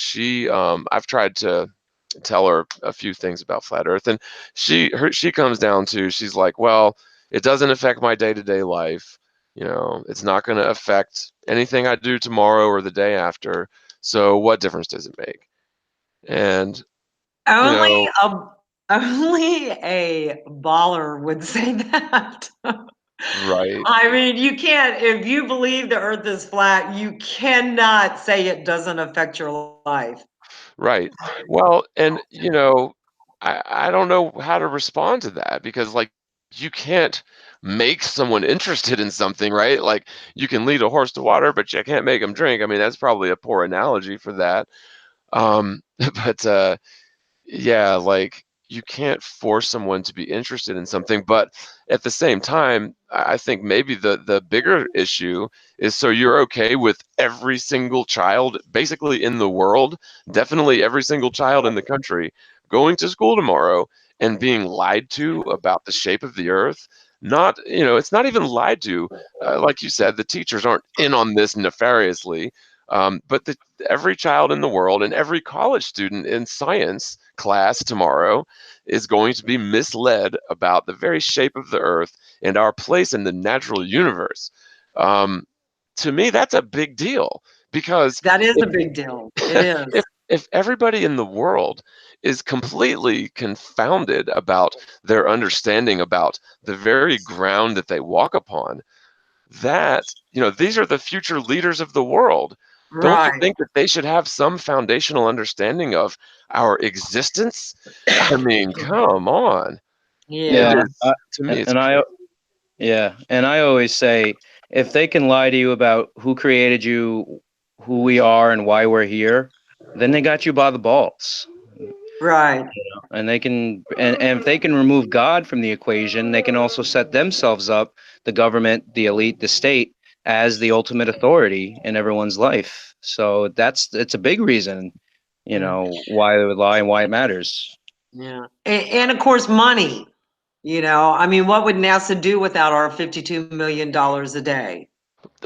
I've tried to tell her a few things about flat Earth, and she comes down to, she's like, well, it doesn't affect my day-to-day life. It's not going to affect anything I do tomorrow or the day after. So what difference does it make? And you Only know, a only a baller would say that. right. I mean, you can't, if you believe the earth is flat, you cannot say it doesn't affect your life. Right. Well, and I don't know how to respond to that because like you can't make someone interested in something, right? Like you can lead a horse to water, but you can't make them drink. I mean, that's probably a poor analogy for that. But yeah, like you can't force someone to be interested in something, but at the same time, I think maybe the bigger issue is, so you're okay with every single child basically in the world, definitely every single child in the country, going to school tomorrow and being lied to about the shape of the earth? Not, it's not even lied to. Like you said, the teachers aren't in on this nefariously, but every child in the world and every college student in science class tomorrow is going to be misled about the very shape of the earth and our place in the natural universe. Um, to me, that's a big deal, because That is if, a big deal. It if is. if everybody in the world is completely confounded about their understanding about the very ground that they walk upon, that these are the future leaders of the world. Don't you Right. think that they should have some foundational understanding of our existence? I mean, come on. It Yeah. Yeah, is, to me, it's and I crazy. yeah, and I always say, if they can lie to you about who created you, who we are, and why we're here, then they got you by the balls. Right. And they can, and if they can remove God from the equation, they can also set themselves up, the government, the elite, the state, as the ultimate authority in everyone's life. So it's a big reason, Yeah. why they would lie and why it matters. Yeah. And of course, money. I mean, what would NASA do without our $52 million a day?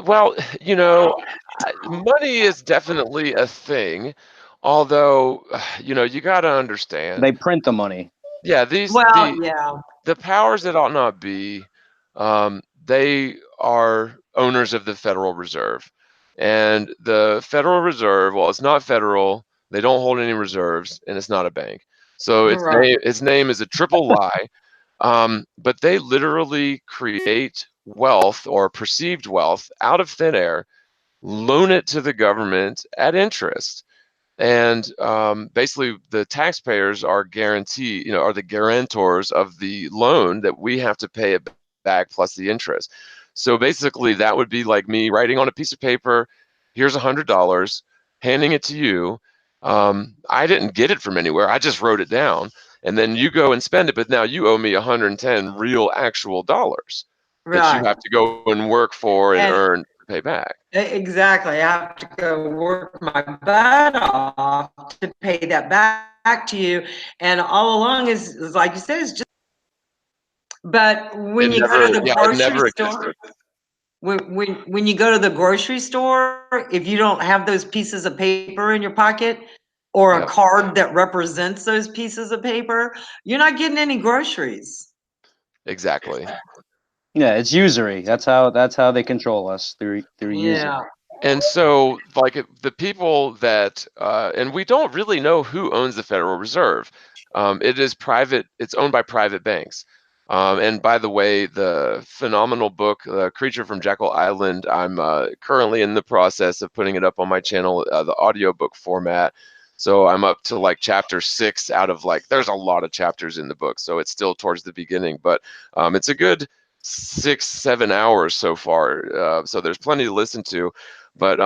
Well, money is definitely a thing, although, you got to understand. They print the money. Yeah, Well, yeah. the powers that ought not be, they are owners of the Federal Reserve. And the Federal Reserve, well, it's not federal, they don't hold any reserves, and it's not a bank. So Right. its name is a triple lie. But they literally create wealth or perceived wealth out of thin air, loan it to the government at interest. And basically, the taxpayers are are the guarantors of the loan that we have to pay it back plus the interest. So basically, that would be like me writing on a piece of paper, here's $100, handing it to you. I didn't get it from anywhere. I just wrote it down, and then you go and spend it. But now you owe me 110 real, actual dollars that you Right. have to go and work for and And earn to pay back. exactly. I have to go work my butt off to pay that back to you. And all along is like you said, is just, but when you go to the It grocery never store, existed. when you go to the grocery store, if you don't have those pieces of paper in your pocket or a Yep, card that represents those pieces of paper, you're not getting any groceries. exactly. Yeah, it's usury. That's how they control us through usury. Yeah. And so, like the people that, and we don't really know who owns the Federal Reserve. It is private. It's owned by private banks. And by the way, the phenomenal book, Creature from Jekyll Island, I'm currently in the process of putting it up on my channel, the audiobook format. So I'm up to like chapter 6 out of like, there's a lot of chapters in the book, so it's still towards the beginning, but it's a good 6, 7 hours so far. So there's plenty to listen to. But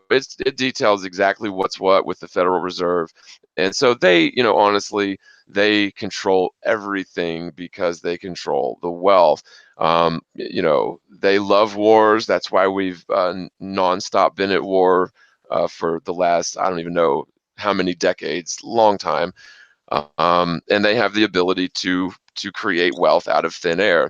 it details exactly what's what with the Federal Reserve, and so they, honestly, they control everything because they control the wealth. They love wars. That's why we've nonstop been at war for the last, I don't even know how many decades, long time. And they have the ability to create wealth out of thin air.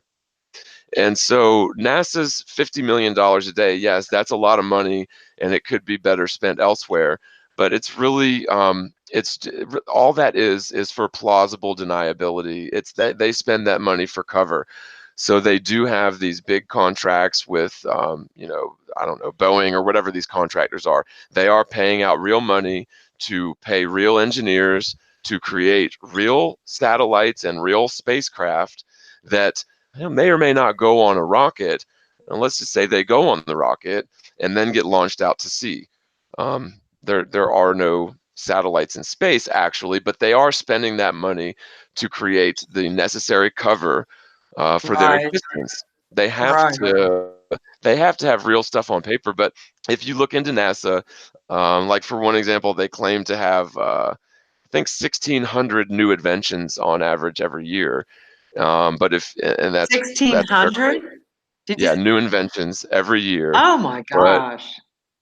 And so NASA's $50 million a day, yes, that's a lot of money, and it could be better spent elsewhere. But it's really, all that is for plausible deniability. It's that they spend that money for cover. So they do have these big contracts with, I don't know, Boeing or whatever these contractors are. They are paying out real money to pay real engineers to create real satellites and real spacecraft that may or may not go on a rocket. And let's just say they go on the rocket and then get launched out to sea. There are no satellites in space actually, but they are spending that money to create the necessary cover for their Right. existence. They have Right. to they have to have real stuff on paper. But if you look into NASA, like for one example, they claim to have I think 1,600 new inventions on average every year. But if and that's their 1600? claim. Did you? Yeah, new inventions every year. Oh my But gosh.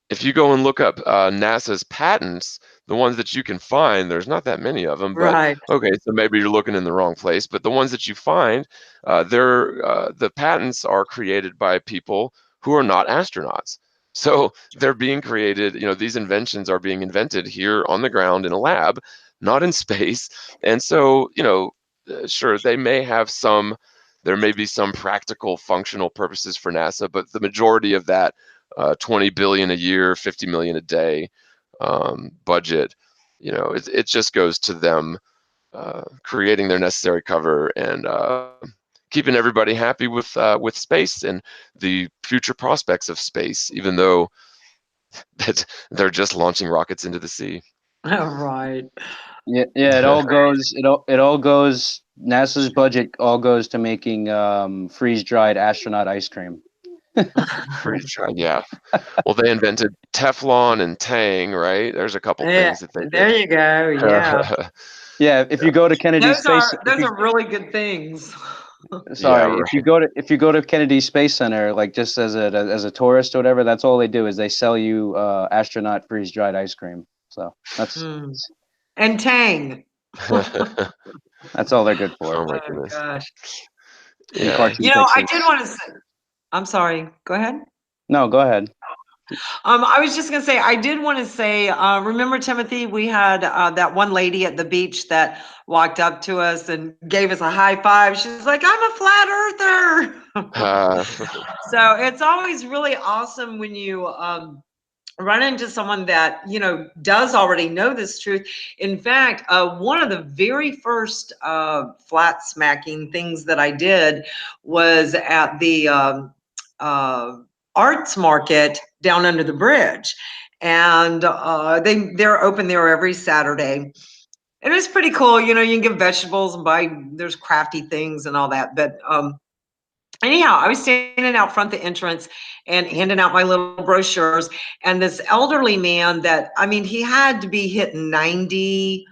if you go and look up NASA's patents, the ones that you can find, there's not that many of them. But Right. okay, so maybe you're looking in the wrong place. But the ones that you find, the patents are created by people who are not astronauts. So they're being created. These inventions are being invented here on the ground in a lab, not in space. And so sure, they may have some. There may be some practical, functional purposes for NASA, but the majority of that 20 billion a year, 50 million a day budget. It just goes to them creating their necessary cover and keeping everybody happy with space and the future prospects of space, even though that they're just launching rockets into the sea. Right. Yeah, yeah. It all goes. NASA's budget all goes to making freeze dried astronaut ice cream. Freeze dried, yeah. Well, they invented Teflon and Tang, right? There's a couple Yeah. things that they There you go. Yeah. did. Yeah, if you go to Kennedy Those Space, are those are really good things. Yeah, sorry, if you go to Kennedy Space Center, like just as a tourist or whatever, that's all they do is they sell you astronaut freeze dried ice cream. So that's Hmm. And Tang. right. that's all they're good for. Oh my Oh goodness. gosh. And Yeah. cartoon I did pictures. want to say, I'm sorry. Go ahead. No, go ahead. I was just gonna say, I did want to say, remember Timothy, we had that one lady at the beach that walked up to us and gave us a high five. She's like, I'm a flat earther. Uh, So it's always really awesome when you run into someone that, you know, does already know this truth. In fact, one of the very first flat smacking things that I did was at the arts market down under the bridge. And they're open there every Saturday. And it's pretty cool. You know, you can get vegetables and buy, there's crafty things and all that. But anyhow, I was standing out front the entrance and handing out my little brochures. And this elderly man that, I mean, he had to be hitting 90,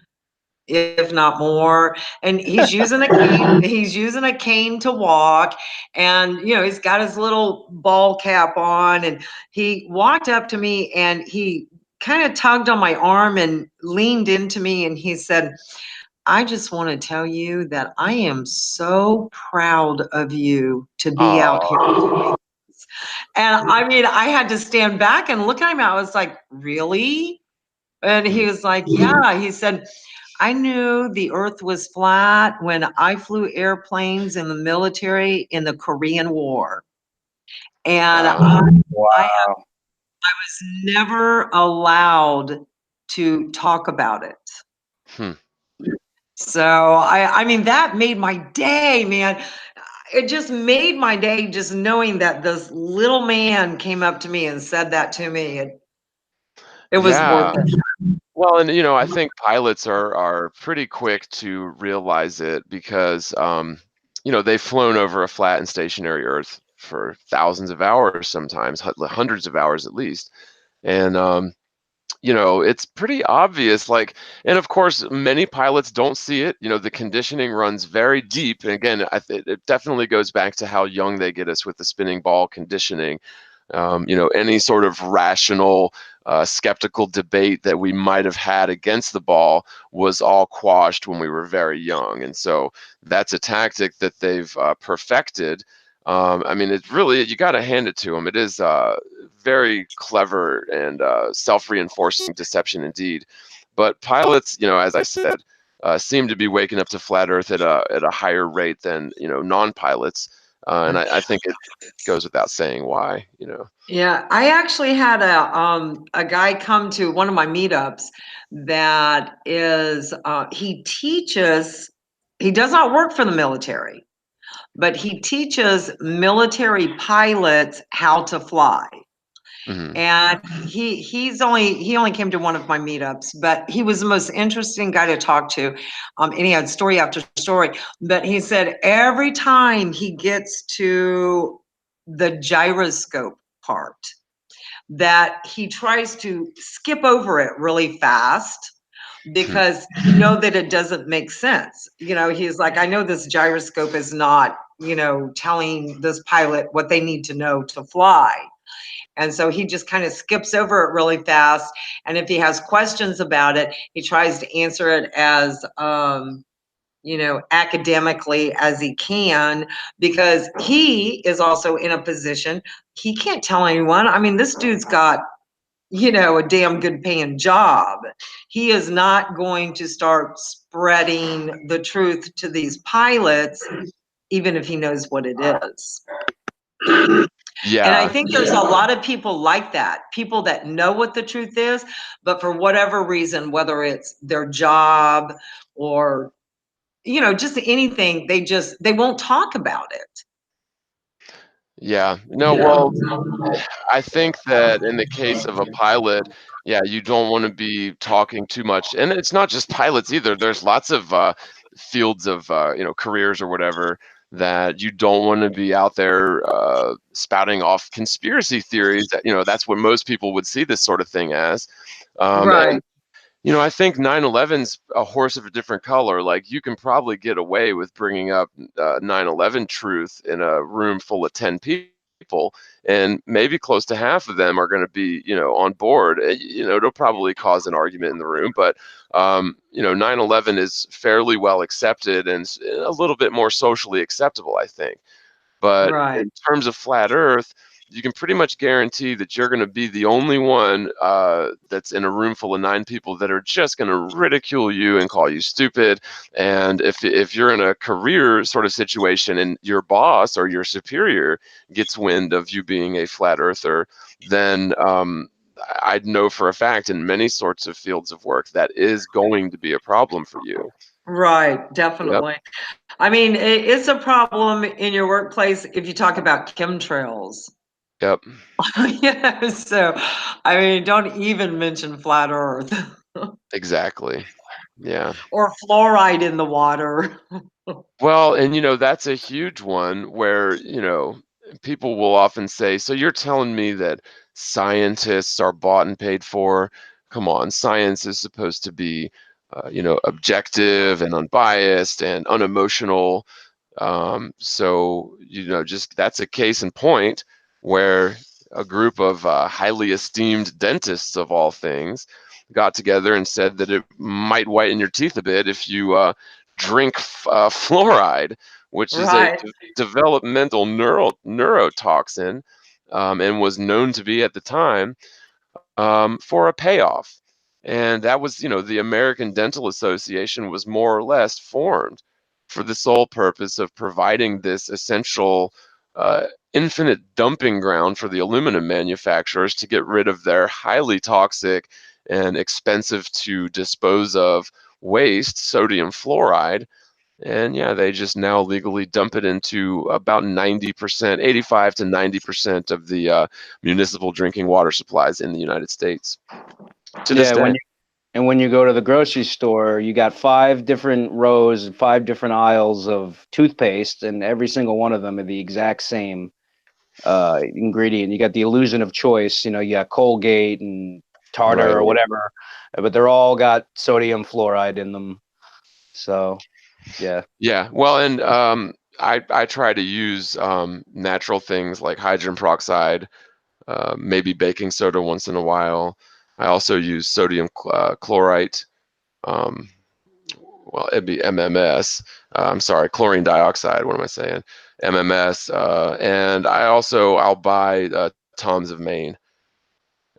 if not more. And he's using a cane. He's using a cane to walk. And, you know, he's got his little ball cap on. And he walked up to me and he kind of tugged on my arm and leaned into me. And he said, I just want to tell you that I am so proud of you to be out here aw, doing this. And I mean, I had to stand back and look at him. I was like, really? And he was like, yeah. He said, I knew the earth was flat when I flew airplanes in the military in the Korean War. And wow. I Wow. was never allowed to talk about it. Hmm. So I mean, that made my day, man. It just made my day just knowing that this little man came up to me and said that to me. It was Yeah. worth it. Well, and you know, I think pilots are pretty quick to realize it because you know, they've flown over a flat and stationary Earth for thousands of hours, sometimes hundreds of hours at least, and you know, it's pretty obvious. Like, and of course, many pilots don't see it. You know, the conditioning runs very deep, and again, it definitely goes back to how young they get us with the spinning ball conditioning. You know, any sort of rational, skeptical debate that we might have had against the ball was all quashed when we were very young. And so that's a tactic that they've perfected. I mean, it really, you got to hand it to them. It is very clever and self-reinforcing deception indeed. But pilots, you know, as I said, seem to be waking up to flat Earth at a higher rate than, you know, non-pilots. And I think it goes without saying why, you know. Yeah, I actually had a guy come to one of my meetups that is he teaches, he does not work for the military, but he teaches military pilots how to fly. Hmm. And he only came to one of my meetups, but he was the most interesting guy to talk to. And he had story after story. But he said every time he gets to the gyroscope part, that he tries to skip over it really fast because he know that it doesn't make sense. You know, he's like, I know this gyroscope is not, you know, telling this pilot what they need to know to fly. And so he just kind of skips over it really fast. And if he has questions about it, he tries to answer it as, you know, academically as he can, because he is also in a position, he can't tell anyone. I mean, this dude's got, you know, a damn good paying job. He is not going to start spreading the truth to these pilots, even if he knows what it is. And I Yeah, think there's a lot of people like that, people that know what the truth is, but for whatever reason, whether it's their job or, you know, just anything, they won't talk about it. yeah. No, well, I think that in the case of a pilot, yeah, you don't want to be talking too much. And it's not just pilots either. There's lots of fields of, you know, careers or whatever that you don't want to be out there spouting off conspiracy theories. That, you know, that's what most people would see this sort of thing as. And Right. you know, I think 9/11's a horse of a different color. Like, you can probably get away with bringing up 9/11 truth in a room full of 10 people, and maybe close to half of them are going to be, you know, on board. You know, it'll probably cause an argument in the room, but you know, 9/11 is fairly well accepted and a little bit more socially acceptable, I think. But Right. in terms of flat Earth, you can pretty much guarantee that you're going to be the only one that's in a room full of 9 people that are just going to ridicule you and call you stupid. And if you're in a career sort of situation and your boss or your superior gets wind of you being a flat earther, then I'd know for a fact in many sorts of fields of work that is going to be a problem for you. Right, Yep. definitely. I mean, it's a problem in your workplace if you talk about chemtrails. Yep. Yeah, so I mean, don't even mention flat Earth Exactly. Yeah. or fluoride in the water. Well, and that's a huge one where, people will often say, so you're telling me that scientists are bought and paid for? Come on, science is supposed to be, objective and unbiased and unemotional. So, just that's a case in point where a group of highly esteemed dentists of all things got together and said that it might whiten your teeth a bit if you drink fluoride, which is a Right. developmental neurotoxin, and was known to be at the time for a payoff. And that was, the American Dental Association was more or less formed for the sole purpose of providing this essential infinite dumping ground for the aluminum manufacturers to get rid of their highly toxic and expensive to dispose of waste, sodium fluoride. And yeah, they just now legally dump it into about 90%, 85 to 90% of the municipal drinking water supplies in the United States to this Yeah, day. when you go to the grocery store, you got 5 different rows, 5 different aisles of toothpaste, and every single one of them are the exact same ingredient. You got the illusion of choice. You got Colgate and Tartar Right. or whatever, but they're all got sodium fluoride in them. So, yeah. Yeah. Well, and I try to use natural things like hydrogen peroxide, maybe baking soda once in a while. I also use sodium chlorite. Um, well, it'd be MMS. I'm sorry, chlorine dioxide. What am I saying? MMS. And I'll buy Tom's of Maine,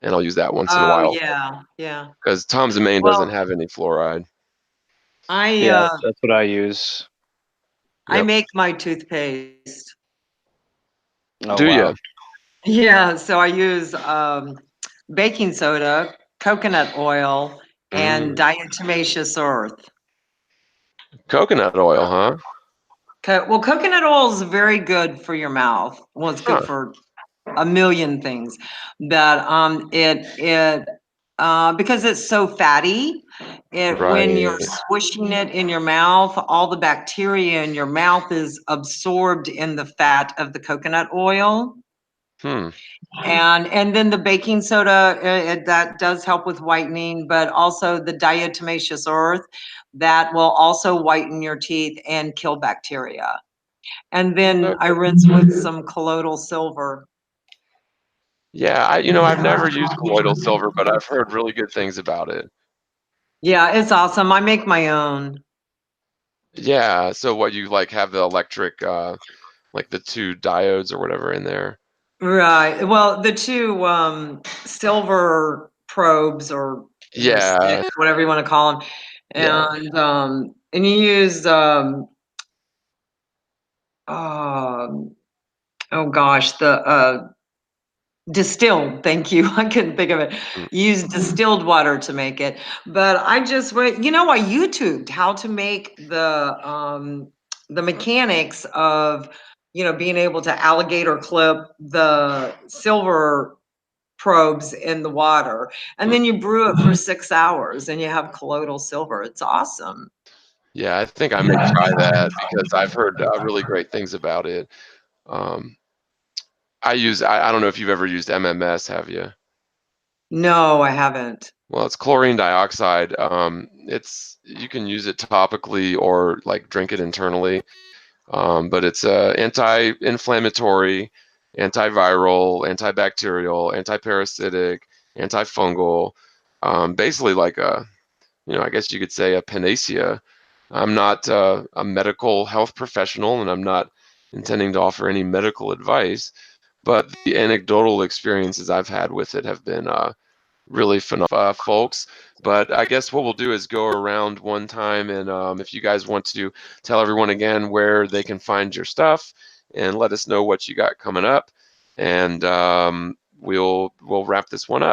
and I'll use that once in a Oh while yeah, yeah. because Tom's of Maine doesn't Well, have any fluoride. I Yeah, uh that's what I use. I Yep. make my toothpaste. Oh, Do you? wow. Yeah, so I use baking soda, coconut oil, and Mm. diatomaceous earth. Coconut oil, huh? Well, coconut oil is very good for your mouth. Well, it's good Huh. for a million things, but it because it's so fatty, when you're Right. swishing it in your mouth, all the bacteria in your mouth is absorbed in the fat of the coconut oil. Hmm. And then the baking soda, that does help with whitening, but also the diatomaceous earth that will also whiten your teeth and kill bacteria. And then I Okay. rinse with some colloidal silver. Yeah, I've never used colloidal silver, but I've heard really good things about it. Yeah, it's awesome. I make my own. Yeah, so what you like have the electric like the 2 diodes or whatever in there. Right. Well, the two silver probes or Yeah. sticks, whatever you want to call them, Yeah. and you use um oh gosh, the distilled, thank you. I couldn't think of it. Mm. Use distilled water to make it. But I just went, I YouTubed how to make the mechanics of, being able to alligator clip the silver probes in the water. And Mm. then you brew it for 6 hours and you have colloidal silver. It's awesome. Yeah, I think I may try that because I've heard really great things about it. Um, I don't know if you've ever used MMS, have you? No, I haven't. Well, it's chlorine dioxide. You can use it topically or like drink it internally. But it's anti-inflammatory, antiviral, antibacterial, antiparasitic, antifungal. Basically like I guess you could say a panacea. I'm not a medical health professional, and I'm not intending to offer any medical advice, but the anecdotal experiences I've had with it have been really fun, folks. But I guess what we'll do is go around one time, and if you guys want to tell everyone again where they can find your stuff and let us know what you got coming up, and we'll wrap this one up.